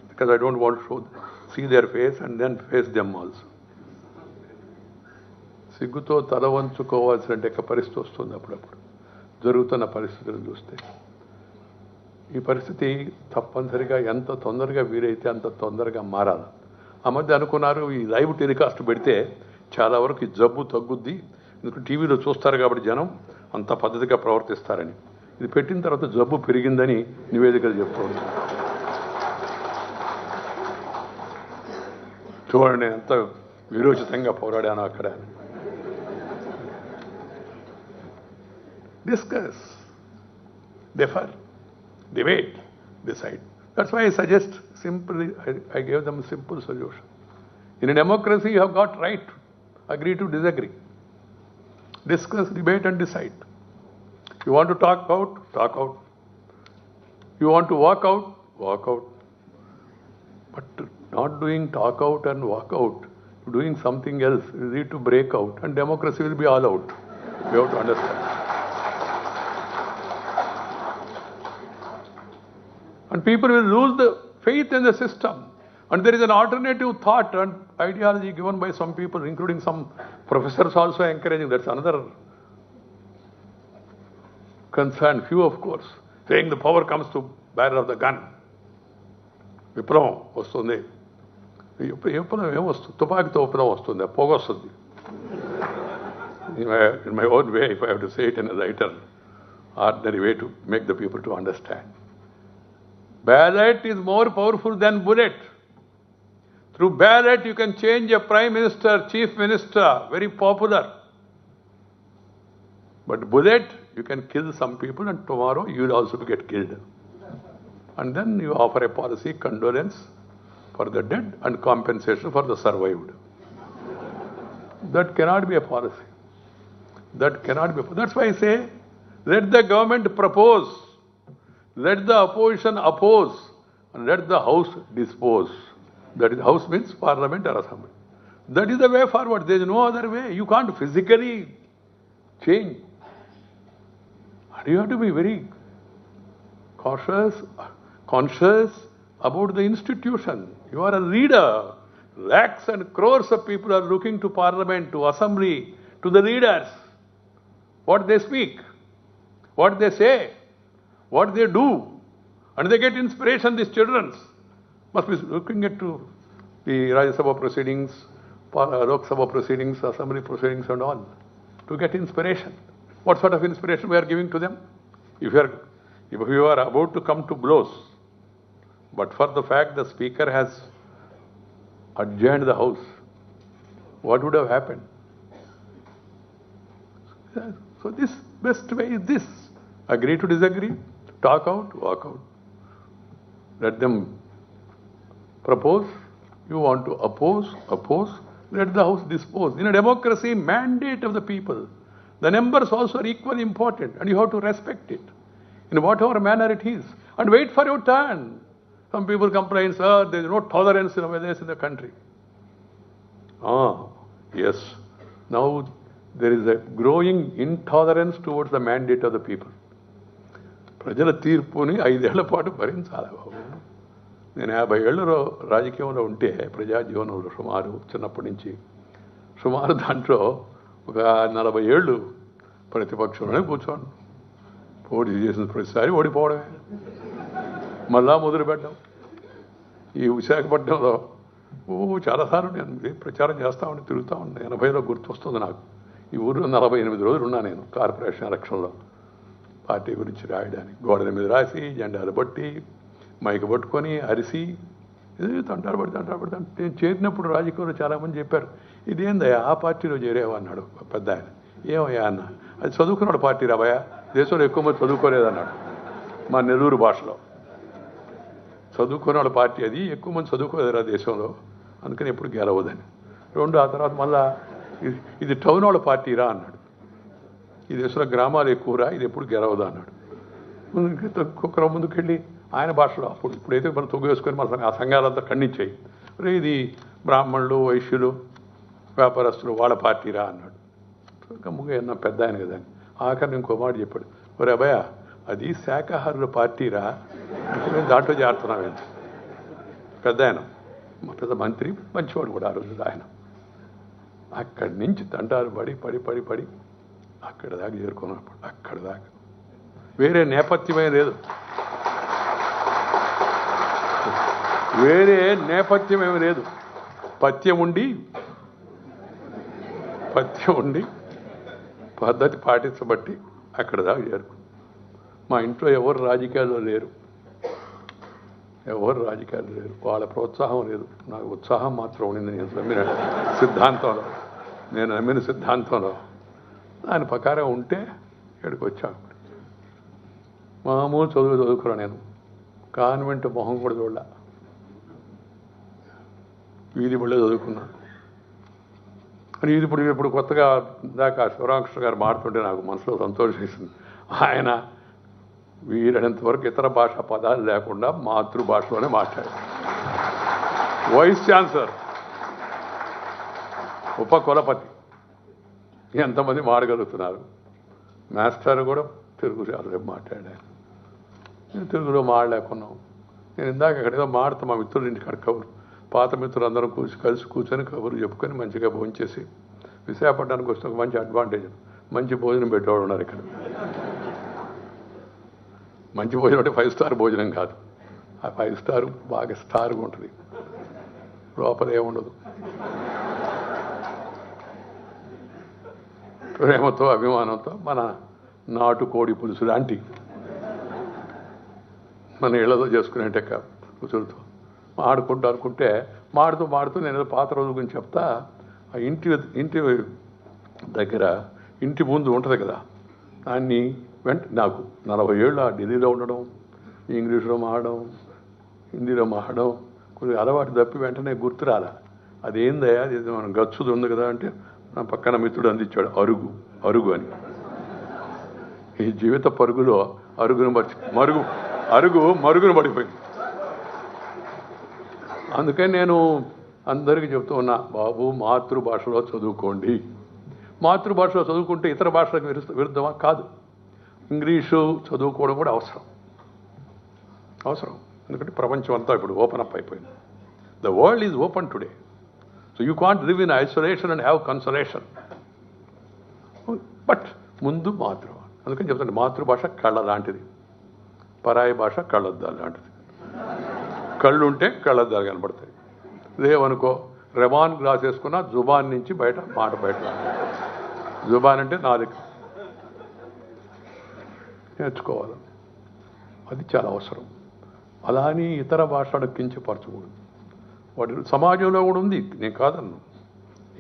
Because I don't want to see their face and then face them also. సిగ్గుతో తల వంచుకోవాల్సిన పరిస్థితి వస్తుంది అప్పుడప్పుడు జరుగుతున్న పరిస్థితులను చూస్తే. ఈ పరిస్థితి తప్పనిసరిగా ఎంత తొందరగా వీలైతే అంత తొందరగా మారాలి. ఆ మధ్య అనుకున్నారు ఈ లైవ్ టెలికాస్ట్ పెడితే చాలా వరకు ఈ జబ్బు తగ్గుద్ది, ఎందుకంటే టీవీలో చూస్తారు కాబట్టి జనం అంత పద్ధతిగా ప్రవర్తిస్తారని. ఇది పెట్టిన తర్వాత జబ్బు పెరిగిందని నివేదికలు చెప్తుంది. చూడండి ఎంత విరోచితంగా పోరాడాను అక్కడ. Discuss, differ, debate, decide. That's why I suggest simply, I gave them a simple solution. In a democracy, you have got right to agree to disagree. Discuss, debate and decide. You want to talk out, talk out. You want to walk out, walk out. But not doing talk out and walk out, doing something else, you need to break out and democracy will be all out. You have to understand. And people will lose the faith in the system. And there is an alternative thought and ideology given by some people, including some professors also encouraging. That's another concern. Few, of course, saying the power comes to bearer of the gun. విప్లవం వస్తుంది. విప్లవం ఏమొస్తుంది? తుపాకీతో విప్లవం వస్తుంది, పొగ వస్తుంది. In my own way, if I have to say it in a lighter, ordinary way to make the people to understand. Ballot is more powerful than bullet. Through ballot you can change a prime minister, chief minister, very popular. But bullet, you can kill some people and tomorrow you will also get killed. And then you offer a policy, condolence for the dead and compensation for the survived. That cannot be a policy. That cannot be. That's why I say, let the government propose. Let the opposition oppose and let the house dispose. That is, house means parliament or assembly. That is the way forward. There is no other way. You can't physically change. And you have to be very conscious about the institution. You are a leader. Lakhs and crores of people are looking to parliament, to assembly, to the leaders. What they speak, what they say, what they do, and they get inspiration. These children must be looking at to the Rajya Sabha proceedings, Lok Sabha proceedings, Assembly proceedings and all, to get inspiration. What sort of inspiration we are giving to them? If you are about to come to blows, but for the fact the speaker has adjourned the house, what would have happened? So this best way is this: agree to disagree, talk out, walk out. Let them propose. You want to oppose. Let the house dispose. In a democracy, mandate of the people. The numbers also are equally important, and you have to respect it in whatever manner it is. And wait for your turn. Some people complain, sir, there is no tolerance in the country. Yes. Now there is a growing intolerance towards the mandate of the people. ప్రజల తీర్పుని 5 ఏళ్ల పాటు భరించాలి బాబు. నేను 50 ఏళ్ళు రాజకీయంలో ఉంటే, ప్రజా జీవనంలో చిన్నప్పటి నుంచి సుమారు దాంట్లో ఒక 40 ఏళ్ళు ప్రతిపక్షంలోనే కూర్చోండి. పోటీ చేసిన ప్రతిసారి ఓడిపోవడమే, మళ్ళా మొదలుపెట్టాం. ఈ విశాఖపట్నంలో చాలాసార్లు నేను ప్రచారం చేస్తూ ఉండి తిరుగుతూ ఉండే. 80లో గుర్తొస్తుంది నాకు. ఈ ఊరిలో 48 రోజులు ఉన్నా నేను కార్పొరేషన్ ఎలక్షన్లో. పార్టీ గురించి రాయడానికి గోడల మీద రాసి, జెండాలు పట్టి, మైక్ పట్టుకొని అరిసి తంటాడు పడి. నేను చేరినప్పుడు రాజకీయంలో చాలామంది చెప్పారు, ఇదేందయ్యా ఆ పార్టీలో చేరేవా అన్నాడు పెద్ద ఆయన. ఏమయ్యా అన్న, అది చదువుకున్నాడు పార్టీ రాబోయా, దేశంలో ఎక్కువ మంది చదువుకోలేదన్నాడు. మా నెల్లూరు భాషలో చదువుకున్నాడు పార్టీ, అది ఎక్కువ మంది చదువుకోలేదురా దేశంలో, అందుకని ఎప్పుడు గెలవదని. ఆ తర్వాత మళ్ళా ఇది టౌన్ వాళ్ళ పార్టీ రా అన్నాడు. ఈ దేశంలో గ్రామాలు ఎక్కువరా, ఇది ఎప్పుడు గెలవదా అన్నాడు. ఒక్కొక్కరు ముందుకెళ్ళి ఆయన భాషలో ఇప్పుడైతే మనం తొగ్గు వేసుకొని మన ఆ సంఘాలంతా ఖండించాయి. ఇది బ్రాహ్మణులు, వైశ్యులు, వ్యాపారస్తులు వాళ్ళ పార్టీరా అన్నాడు. గమ్ముగా అన్న పెద్ద ఆయన కదా అని. ఆఖరిని ఇంకో మాట చెప్పాడు, ఒరే అబ్బాయ అది శాఖాహారుల పార్టీరా, మేము దాంట్లో చేరుతున్నామేంటి. పెద్ద ఆయన, మా పెద్ద మంత్రి, మంచివాడు కూడా ఆ రోజు ఆయన. అక్కడి నుంచి తంటాలు పడి పడి పడి పడి అక్కడ దాకా చేరుకున్నప్పుడు, అక్కడ దాకా వేరే నేపథ్యమే లేదు, వేరే నేపథ్యం ఏమీ లేదు. పథ్యం ఉండి పద్ధతి పాటించబట్టి అక్కడ దాకా చేరుకు. మా ఇంట్లో ఎవరు రాజకీయాల్లో లేరు, వాళ్ళ ప్రోత్సాహం లేదు, నాకు ఉత్సాహం మాత్రం ఉండింది. నేను నమ్మిన సిద్ధాంతంలో దాని ప్రకారం ఉంటే ఇక్కడికి వచ్చాను. మామూలు చదువుకున్నాను నేను, కాన్వెంట్ మొహం కూడా చూడలే, వీధి బళ్ళే చదువుకున్నాను. అని ఇది ఇప్పుడు కొత్తగా దాకా శివరామకృష్ణ గారు మాడుతుంటే నాకు మనసులో సంతోషం వేసింది. ఆయన వీలైనంత వరకు ఇతర భాషా పదాలు లేకుండా మాతృభాషలోనే మాట్లాడారు. వైస్ ఛాన్సలర్, ఉపకులపతి ఎంతమంది మాడగలుగుతున్నారు? మాస్టర్ కూడా తెలుగు చాలా మాట్లాడాను. నేను తెలుగులో మాడలేకున్నాం. నేను ఇందాక ఎక్కడేదో మాడుతా మా మిత్రులు ఇంటికాడ కబురు, పాత మిత్రులందరం కలిసి కూర్చొని కబుర్లు చెప్పుకొని మంచిగా భోంచేసి విశాఖపట్నానికి వస్తే ఒక మంచి అడ్వాంటేజ్, మంచి భోజనం పెట్టేవాడు ఉన్నారు ఇక్కడ. మంచి భోజనం అంటే 5 స్టార్ భోజనం కాదు, ఆ 5 స్టార్ బాగా స్టార్గా ఉంటుంది, లోపల ఏముండదు. ప్రేమతో అభిమానంతో మన నాటుకోడి పులుసు లాంటి మన ఇళ్లతో చేసుకునేట పులుసులతో అనుకుంటే మాడుతూ నేను ఏదో పాత రోజు గురించి చెప్తా. ఆ ఇంటి దగ్గర ఇంటి ముందు ఉంటుంది కదా, దాన్ని నాకు 40 ఏళ్ళు ఢిల్లీలో ఉండడం, ఇంగ్లీష్లో మాడడం, హిందీలో మాడడం కొద్దిగా అలవాటు తప్పి వెంటనే గుర్తురాలా. అదేందయ్యా, అది మనం గచ్చుది ఉంది కదా అంటే నా పక్కన మిత్రుడు అందించాడు, అరుగు అని. ఈ జీవిత పరుగులో మరుగును పడిపోయింది. అందుకని నేను అందరికీ చెప్తూ ఉన్నా, బాబు మాతృభాషలో చదువుకోండి. మాతృభాషలో చదువుకుంటే ఇతర భాషలకు విరుద్ధమా? కాదు. ఇంగ్లీషు చదువుకోవడం కూడా అవసరం. ఎందుకంటే ప్రపంచం అంతా ఇప్పుడు ఓపెన్ అప్ అయిపోయింది. The world is open today. So you can't live in isolation and have consolation. But ముందు అందుకని చెప్తాను, మాతృభాష కళ్ళ లాంటిది, పరాయి భాష కళ్ళద్దాలు లాంటిది. కళ్ళుంటే కళ్ళద్దాలు కనపడతాయి. లేవనుకో, రెబాన్ గ్లాస్ వేసుకున్నా జుబాన్ నుంచి మాట బయట. జుబాన్ అంటే నాలుక, నేర్చుకోవాలి. అది చాలా అవసరం. అలా అని ఇతర భాషలకు కించపరచకూడదు. వాటి సమాజంలో కూడా ఉంది, నేను కాదన్ను.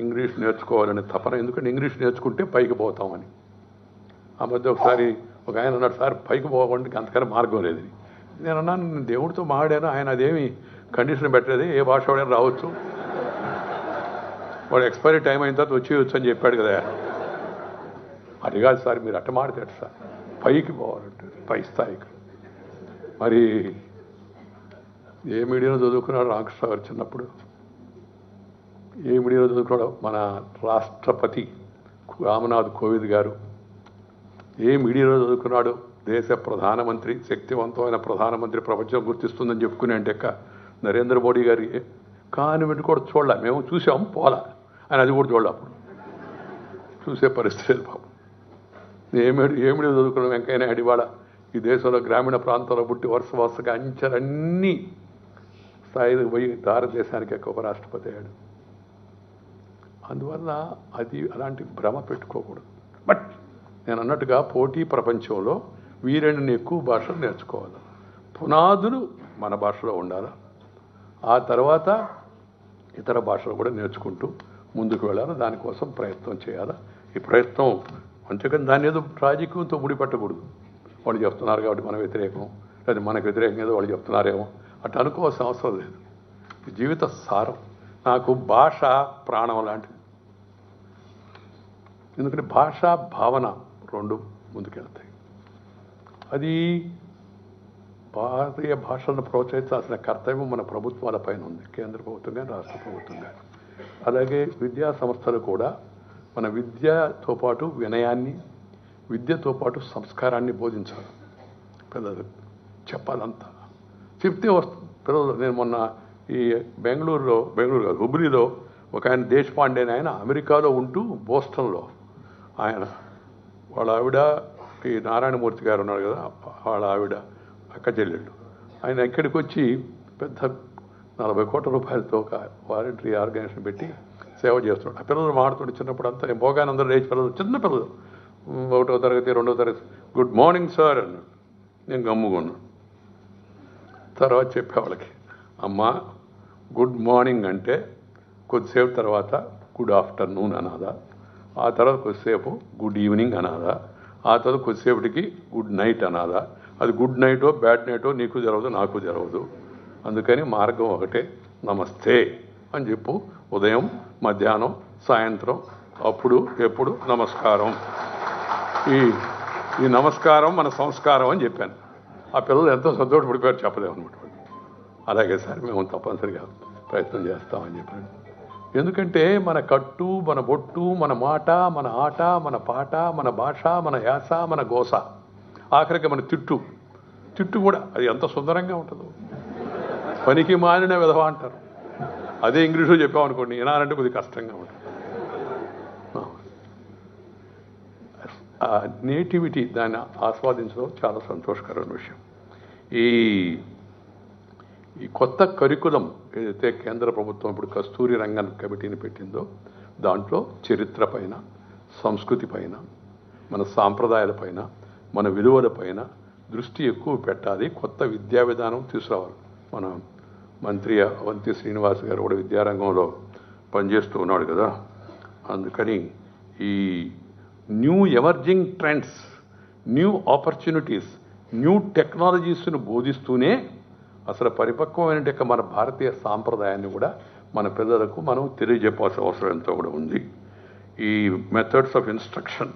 ఇంగ్లీష్ నేర్చుకోవాలనే తపన, ఎందుకంటే ఇంగ్లీష్ నేర్చుకుంటే పైకి పోతామని. ఆ మధ్య ఒకసారి ఒక ఆయన అన్నాడు, సార్ పైకి పోవడానికి అంతకన్నా మార్గం లేదని. నేను అన్నాను, నేను దేవుడితో మాడాను, ఆయన అదేమి కండిషన్ పెట్టలేదు, ఏ భాష వాడైనా రావచ్చు, వాడు ఎక్స్పైరీ టైం అయిన తర్వాత వచ్చేయచ్చు అని చెప్పాడు కదా. అది కాదు సార్, మీరు అట్ట మాడతాడు సార్, పైకి పోవాలంటే పై స్థాయికి. మరి ఏ మీడియాలో చదువుకున్నాడు రామకృష్ణ గారు చిన్నప్పుడు? ఏ మీడియాలో చదువుకున్నాడు మన రాష్ట్రపతి రామ్నాథ్ కోవింద్ గారు? ఏ మీడియాలో చదువుకున్నాడు దేశ ప్రధానమంత్రి, శక్తివంతమైన ప్రధానమంత్రి, ప్రపంచం గుర్తిస్తుందని చెప్పుకునే అంటే నరేంద్ర మోడీ గారి కాన్వెంట్ కూడా చూడలే. మేము చూసాం, పోలా అని అది కూడా చూడలే. అప్పుడు చూసే పరిస్థితి లేదు పాపం. ఏమిడి చదువుకున్నాం వెంకయ్య నాయుడు ఇవాళ ఈ దేశంలో గ్రామీణ ప్రాంతాల్లో పుట్టి వరుసగా అంచెలన్నీ స్థాయికి పోయి భారతదేశానికి ఉపరాష్ట్రపతి అయ్యాడు. అందువల్ల అది అలాంటి భ్రమ పెట్టుకోకూడదు. బట్ నేను అన్నట్టుగా పోటీ ప్రపంచంలో వీరెన్ని ఎక్కువ భాషలు నేర్చుకోవాలి. పునాదులు మన భాషలో ఉండాలి. ఆ తర్వాత ఇతర భాషలు కూడా నేర్చుకుంటూ ముందుకు వెళ్ళాలి. దానికోసం ప్రయత్నం చేయాలి. ఈ ప్రయత్నం అంతేకాని దాన్ని ఏదో రాజకీయంతో ముడిపెట్టకూడదు. వాళ్ళు చెప్తున్నారు కాబట్టి మన వ్యతిరేకం, లేదా మనకు వ్యతిరేకం ఏదో వాళ్ళు చెప్తున్నారేమో అట్లా అనుకోవాల్సిన అవసరం లేదు. జీవిత సారం. నాకు భాష ప్రాణం లాంటిది. ఎందుకంటే భాష భావన రెండు ముందుకెళ్తాయి. అది భారతీయ భాషలను ప్రోత్సహించాల్సిన కర్తవ్యం మన ప్రభుత్వాల పైన ఉంది, కేంద్ర ప్రభుత్వం కానీ రాష్ట్ర ప్రభుత్వం కానీ. అలాగే విద్యా సంస్థలు కూడా మన విద్యతో పాటు వినయాన్ని, విద్యతో పాటు సంస్కారాన్ని బోధించాలి. పిల్లలు చెప్పాలంతా చెప్తే పిల్లలు. నేను మొన్న ఈ బెంగళూరు కాదు, హుబ్లీలో ఒక ఆయన దేశపాండే ఆయన అమెరికాలో ఉంటూ బోస్టన్లో ఆయన వాళ్ళ ఆవిడ ఈ నారాయణమూర్తి గారు ఉన్నారు కదా, వాళ్ళ ఆవిడ అక్క చెల్లెళ్ళు, ఆయన ఇక్కడికి వచ్చి పెద్ద 40 కోట్ల రూపాయలతో ఒక వాలంటరీ ఆర్గనైజేషన్ పెట్టి సేవ చేస్తున్నాడు. ఆ పిల్లలు మాడుతుంటే చిన్నప్పుడు అంతా నేను పోగానే అందరూ లేచి పిల్లలు, చిన్న పిల్లలు 1వ తరగతి 2వ తరగతి, గుడ్ మార్నింగ్ సార్ అన్నాడు. నేను గమ్ముకున్నాను. తర్వాత చెప్పేవాళ్ళకి, అమ్మా గుడ్ మార్నింగ్ అంటే కొద్దిసేపు తర్వాత గుడ్ ఆఫ్టర్నూన్ అనాదా, ఆ తర్వాత కొద్దిసేపు గుడ్ ఈవినింగ్ అనాదా, ఆ తర్వాత కొద్దిసేపటికి గుడ్ నైట్ అనాదా. అది గుడ్ నైటో బ్యాడ్ నైటో నీకు జరగదు నాకు జరగదు. అందుకని మార్గం ఒకటే, నమస్తే అని చెప్పు. ఉదయం మధ్యాహ్నం సాయంత్రం అప్పుడు ఎప్పుడు నమస్కారం. ఈ నమస్కారం మన సంస్కారం అని చెప్పాను. ఆ పిల్లలు ఎంతో సంతోషపడిపోయారు, చెప్పలేమన్నమాట. అలాగే సార్ మేము తప్పనిసరిగా ప్రయత్నం చేస్తామని చెప్పాను. ఎందుకంటే మన కట్టు, మన బొట్టు, మన మాట, మన ఆట, మన పాట, మన భాష, మన యాస, మన గోస, ఆఖరికి మన తిట్టు కూడా అది ఎంత సుందరంగా ఉంటుందో. పనికి మాలిన విధవ అంటారు, అదే ఇంగ్లీషులో చెప్పామనుకోండి వినాలంటే కొద్దిగా కష్టంగా ఉంటుంది. ఆ నేటివిటీ, దాన్ని ఆస్వాదించడం చాలా సంతోషకరమైన విషయం. ఈ కొత్త కరికులం ఏదైతే కేంద్ర ప్రభుత్వం ఇప్పుడు కస్తూరి రంగన్ కమిటీని పెట్టిందో, దాంట్లో చరిత్ర పైన, సంస్కృతి పైన, మన సాంప్రదాయాలపైన, మన విలువలపైన దృష్టి ఎక్కువ పెట్టాలి. కొత్త విద్యా విధానం తీసుకురావాలి. మన మంత్రి అవంతి శ్రీనివాస్ గారు కూడా విద్యారంగంలో పనిచేస్తూ ఉన్నాడు కదా. అందుకని ఈ new emerging trends, new opportunities, new టెక్నాలజీస్ను బోధిస్తూనే అసలు పరిపక్వమైన మన భారతీయ సాంప్రదాయాన్ని కూడా మన పిల్లలకు మనం తెలియజెప్పాల్సిన అవసరం ఎంతో కూడా ఉంది. ఈ methods of instruction,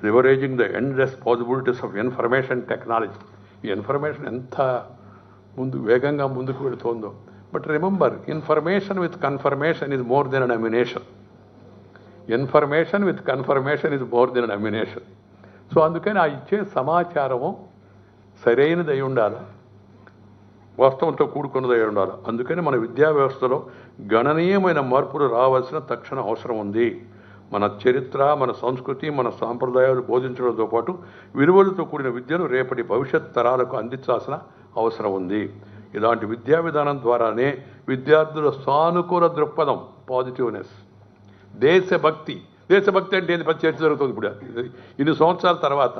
leveraging the endless possibilities of information technology. ఈ ఇన్ఫర్మేషన్ ఎంత వేగంగా ముందుకు వెళుతోందో. But remember, information with confirmation is more than an ammunition. Information with confirmation is more than an ammunition. So అందుకని ఆ ఇచ్చే సమాచారము సరైనది అయి ఉండాలి, వాస్తవంతో కూడుకున్నదై ఉండాలి. అందుకని మన విద్యా వ్యవస్థలో గణనీయమైన మార్పులు రావాల్సిన తక్షణ అవసరం ఉంది. మన చరిత్ర, మన సంస్కృతి, మన సాంప్రదాయాలు బోధించడంతో పాటు విలువలతో కూడిన విద్యను రేపటి భవిష్యత్ తరాలకు అందించాల్సిన అవసరం ఉంది. ఇలాంటి విద్యా విధానం ద్వారానే విద్యార్థుల సానుకూల దృక్పథం, పాజిటివ్నెస్, దేశభక్తి అంటే ఏది చర్చ జరుగుతుంది. ఇప్పుడు ఇన్ని సంవత్సరాల తర్వాత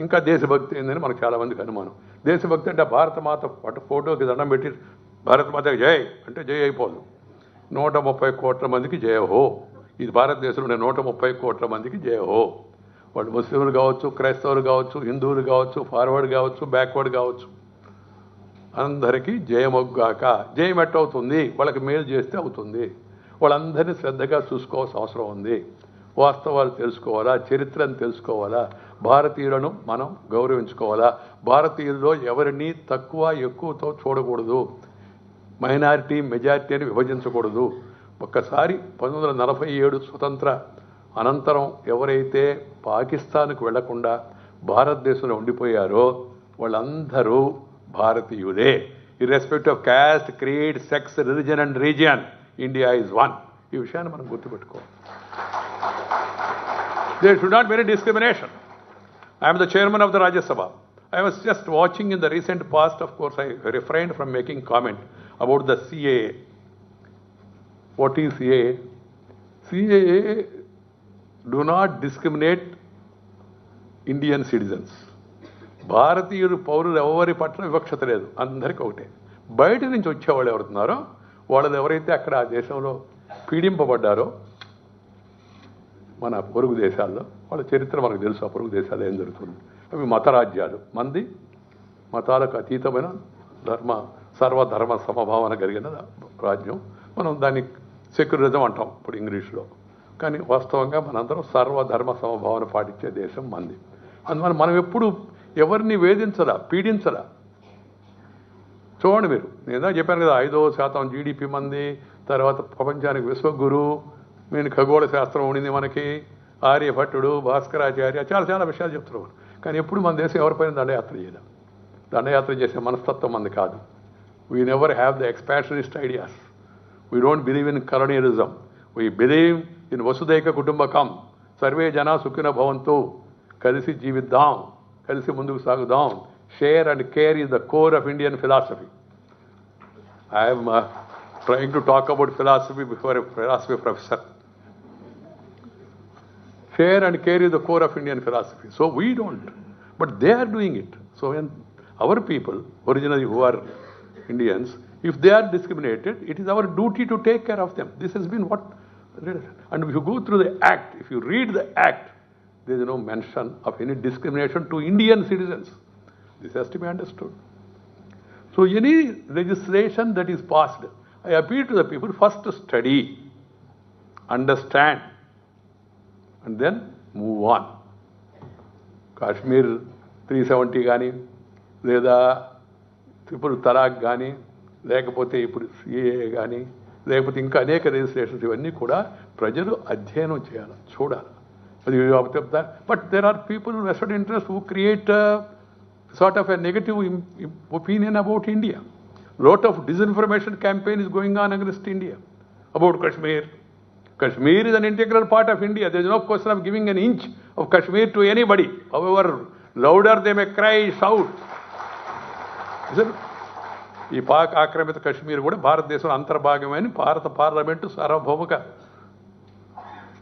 ఇంకా దేశభక్తి ఏందని మనకు చాలామందికి అనుమానం. దేశభక్తి అంటే భారత మాత ఫోటోకి దండం పెట్టి భారత మాతకి జై అంటే జై అయిపోదు. 130 కోట్ల మందికి జయహో. ఇది భారతదేశంలో 130 కోట్ల మందికి జయహో. వాళ్ళు ముస్లింలు కావచ్చు, క్రైస్తవులు కావచ్చు, హిందువులు కావచ్చు, ఫార్వర్డ్ కావచ్చు, బ్యాక్వర్డ్ కావచ్చు, అందరికీ జయమొగ్గాక. జయం ఎట్టవుతుంది? వాళ్ళకి మేలు చేస్తే అవుతుంది. వాళ్ళందరినీ శ్రద్ధగా చూసుకోవాల్సిన అవసరం ఉంది. వాస్తవాలు తెలుసుకోవాలా, చరిత్రను తెలుసుకోవాలా, భారతీయులను మనం గౌరవించుకోవాలా. భారతీయుల్లో ఎవరిని తక్కువ ఎక్కువతో చూడకూడదు, మైనారిటీ మెజారిటీ అని విభజించకూడదు. ఒక్కసారి 1947 స్వతంత్ర అనంతరం ఎవరైతే పాకిస్తాన్కు వెళ్లకుండా భారతదేశంలో ఉండిపోయారో వాళ్ళందరూ భారతీయులే. Irrespective of caste, creed, sex, religion and region, India is one. ఈ విషయాన్ని మనం గుర్తుపెట్టుకోవాలి. There should not be any discrimination. I am the chairman of the Rajya Sabha. I was just watching in the recent past, of course, I refrained from making comment about the CAA. What is CAA? CAA do not discriminate Indian citizens. భారతీయులు పౌరులు ఎవరి పట్ల వివక్షత లేదు, అందరికీ ఒకటే. బయట నుంచి వచ్చేవాళ్ళు ఎవరుతున్నారో వాళ్ళని ఎవరైతే అక్కడ ఆ దేశంలో పీడింపబడ్డారో మన పొరుగు దేశాల్లో, వాళ్ళ చరిత్ర మనకు తెలుసు. ఆ పొరుగు దేశాల్లో ఏం జరుగుతుంది. అవి మతరాజ్యాలు. మంది మతాలకు అతీతమైన సర్వధర్మ సమభావన కలిగిన రాజ్యం. మనం దాన్ని సెక్యులరిజం అంటాం ఇప్పుడు ఇంగ్లీష్లో. కానీ వాస్తవంగా మనందరం సర్వధర్మ సమభావన పాటించే దేశం మంది. అందువల్ల మనం ఎప్పుడు ఎవరిని వేధించరా, పీడించరా. చూడండి మీరు, నేను చెప్పాను కదా, 5% జీడిపి మంది, తర్వాత ప్రపంచానికి విశ్వగురు, నేను ఖగోళ శాస్త్రం ఉండింది మనకి, ఆర్యభట్టుడు, భాస్కరాచార్య, చాలా విషయాలు చెప్తున్నారు. కానీ ఎప్పుడు మన దేశం ఎవరిపైన దండయాత్ర చేయలేం. దండయాత్ర చేసే మనస్తత్వం మంది కాదు. We never have the expansionist ideas. We don't believe in colonialism. We believe in వసుదైక కుటుంబకం. సర్వే జన సుఖిన భవంతు. కలిసి జీవిద్దాం, కలిసి ముందుకు సాగుదాం. Share and care is the core of Indian philosophy. I am trying to talk about philosophy before a philosophy professor. Fair and care is the core of Indian philosophy. So we don't. But they are doing it. So when our people, originally who are Indians, if they are discriminated, it is our duty to take care of them. This has been what... And if you go through the Act, if you read the Act, there is no mention of any discrimination to Indian citizens. This has to be understood. So any legislation that is passed, I appeal to the people first to study, understand, and then move on. Kashmir 370 Gani, Leda Tripura Tarak Gani, లేకపోతే ఇప్పుడు CAA కానీ లేకపోతే ఇంకా అనేక registrations ఇవన్నీ కూడా ప్రజలు అధ్యయనం చేయాలి, చూడాలి. అది చెప్తారు. But there are people vested interest who create sort of a negative opinion about India. Lot of disinformation campaign is going on against India about Kashmir. Kashmir is an integral part of India. There is no question of giving an inch of Kashmir to anybody. However louder they may cry, shout. ఈ పాక్ ఆక్రమిత కశ్మీర్ కూడా భారతదేశం అంతర్భాగమని భారత parliament సార్వభౌమిక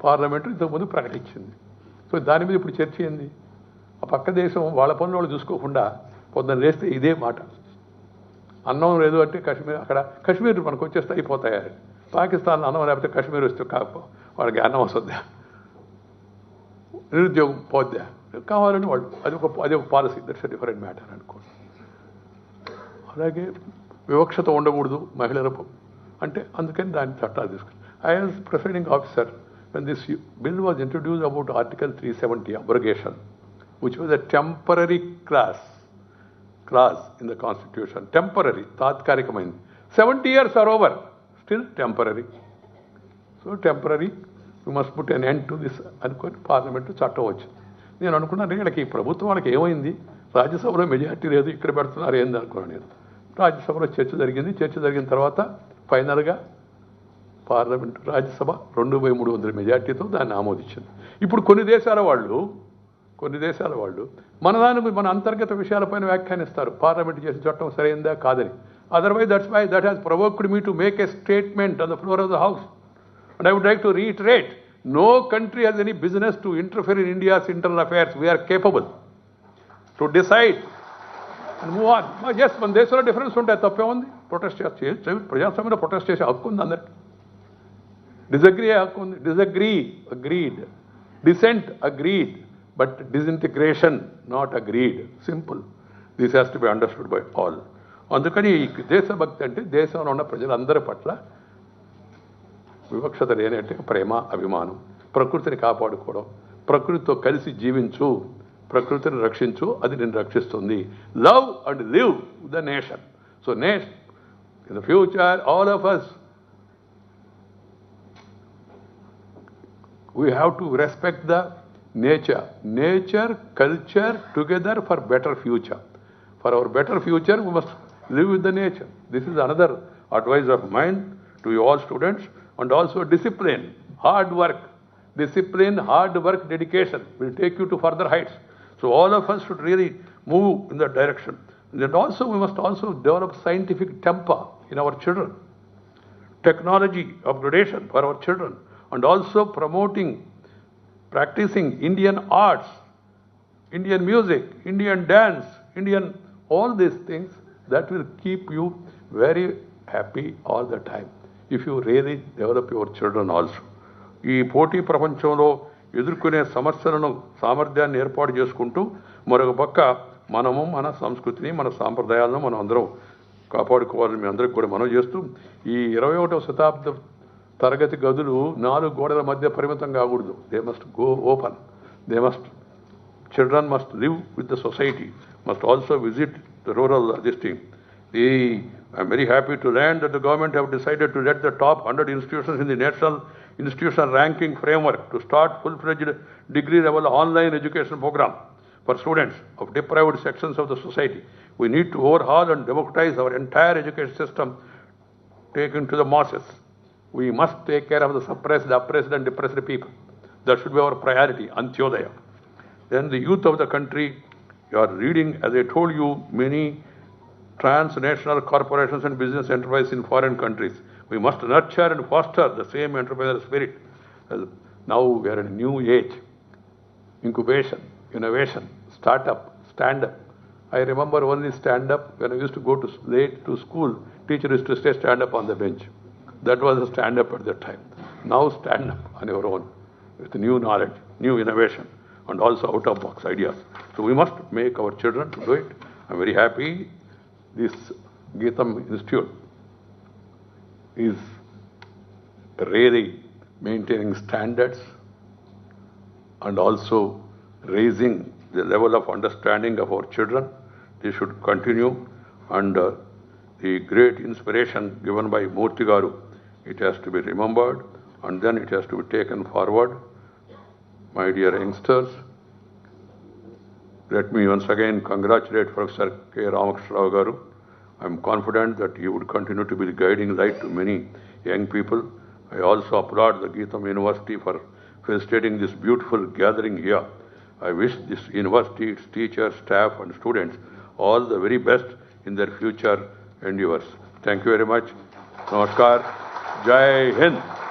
parliament ఇంతకుముందు ప్రకటించింది. So దాని మీద ఇప్పుడు చర్చ ఏంది? ఆ పక్క దేశం వాళ్ళ పనులు వాళ్ళు చూసుకోకుండా పొద్దున్న లేస్తే ఇదే మాట. అన్నం లేదు అంటే కశ్మీర్, అక్కడ కశ్మీర్ మనకు వచ్చేస్తే అయిపోతాయి. పాకిస్తాన్లో అన్నం లేకపోతే కశ్మీర్ వస్తే వాళ్ళకి అన్నం వస్తుందా, నిరుద్యోగం పోద్దా, కావాలని వాళ్ళు అది ఒక policy. That's a different matter అనుకోండి. అలాగే వివక్షత ఉండకూడదు మహిళలకు అంటే అందుకని దాన్ని చట్టాలు తీసుకుని. I was presiding officer when this bill was introduced about Article 370 abrogation, which was a temporary clause in the Constitution. Temporary, తాత్కాలికమైంది. 70 years are over, still temporary. So temporary, we must put an end to this అనుకొని parliament చట్టం వచ్చింది. నేను అనుకున్నాను వీళ్ళకి ఈ ప్రభుత్వం వాళ్ళకి ఏమైంది, రాజ్యసభలో మెజార్టీ లేదు, ఇక్కడ పెడుతున్నారు ఏంది అనుకున్నాను నేను. రాజ్యసభలో చర్చ జరిగింది. చర్చ జరిగిన తర్వాత ఫైనల్గా పార్లమెంటు రాజ్యసభ 2/300 మెజార్టీతో దాన్ని ఆమోదించింది. ఇప్పుడు కొన్ని దేశాల వాళ్ళు మన అంతర్గత విషయాలపైన వ్యాఖ్యానిస్తారు, పార్లమెంట్ చేసిన చట్టం సరైందా కాదని. Otherwise that has provoked me to make a statement on the floor of the house. And I would like to reiterate, no country has any business to interfere in India's internal affairs. We are capable to decide and move on. Yes, మన దేశంలో difference ఉంటాయి, తప్పే ఉంది. Protest చేసి ప్రజాస్వామ్యంలో protest చేసే హక్కు ఉంది అందరికి. డిసగ్రీ హక్కు ఉంది. Agreed. Dissent agreed. But disintegration not agreed. Simple. This has to be understood by all. అందుకని ఈ దేశభక్తి అంటే దేశంలో ఉన్న ప్రజలందరి పట్ల వివక్షత లేనట్టే ప్రేమ, అభిమానం, ప్రకృతిని కాపాడుకోవడం, ప్రకృతితో కలిసి జీవించు, ప్రకృతిని రక్షించు, అది నేను రక్షిస్తుంది. Love and live the nation. So in the future all of us we have to respect the nature, culture together for better future. For our better future we must live with the nature. This is another advice of mine to you all students. And also discipline, hard work, dedication will take you to further heights. So all of us should really move in that direction. And also we must also develop scientific temper in our children, technology upgradation for our children, and also practicing Indian arts, Indian music, Indian dance, all these things that will keep you very happy all the time. If you really develop your children also. ఈ పోటీ ప్రపంచంలో ఎదుర్కొనే సమస్యలను సామర్థ్యాన్ని ఏర్పాటు చేసుకుంటూ మరొక పక్క మనము మన సంస్కృతిని, మన సాంప్రదాయాలను మనం అందరం కాపాడుకోవాలని మీ అందరికి కూడా మనం చేస్తూ, ఈ 21వ శతాబ్దం తరగతి గదులు 4 గోడల మధ్య పరిమితం కాకూడదు. They must go open. Children must live with the society, must also visit the rural district. I'm very happy to learn that the government have decided to let the top 100 institutions in the National Institution Ranking Framework to start full-fledged degree-level online education program for students of deprived sections of the society. We need to overhaul and democratize our entire education system, taken to the masses. We must take care of the suppressed, oppressed and depressed people. That should be our priority, Antyodaya. Then the youth of the country, you are reading, as I told you, many transnational corporations and business enterprise in foreign countries. We must nurture and foster the same entrepreneurial spirit. Now we are in a new age. Incubation, innovation, startup, stand-up. I remember only stand-up when I used to go late to school. Teacher used to say stand up on the bench. That was a stand-up at that time. Now stand up on your own with new knowledge, new innovation, and also out-of-box ideas. So we must make our children to do it. I'm very happy this Geetam Institute is really maintaining standards and also raising the level of understanding of our children. This should continue, and the great inspiration given by Murthy Garu, it has to be remembered and then it has to be taken forward. My dear youngsters, let me once again congratulate Professor K. Ramakrishna Rao Garu. I am confident that he would continue to be the guiding light to many young people. I also applaud the Geetam University for facilitating this beautiful gathering here. I wish this university, its teachers, staff and students all the very best in their future endeavors. Thank you very much. Namaskar. Jai Hind.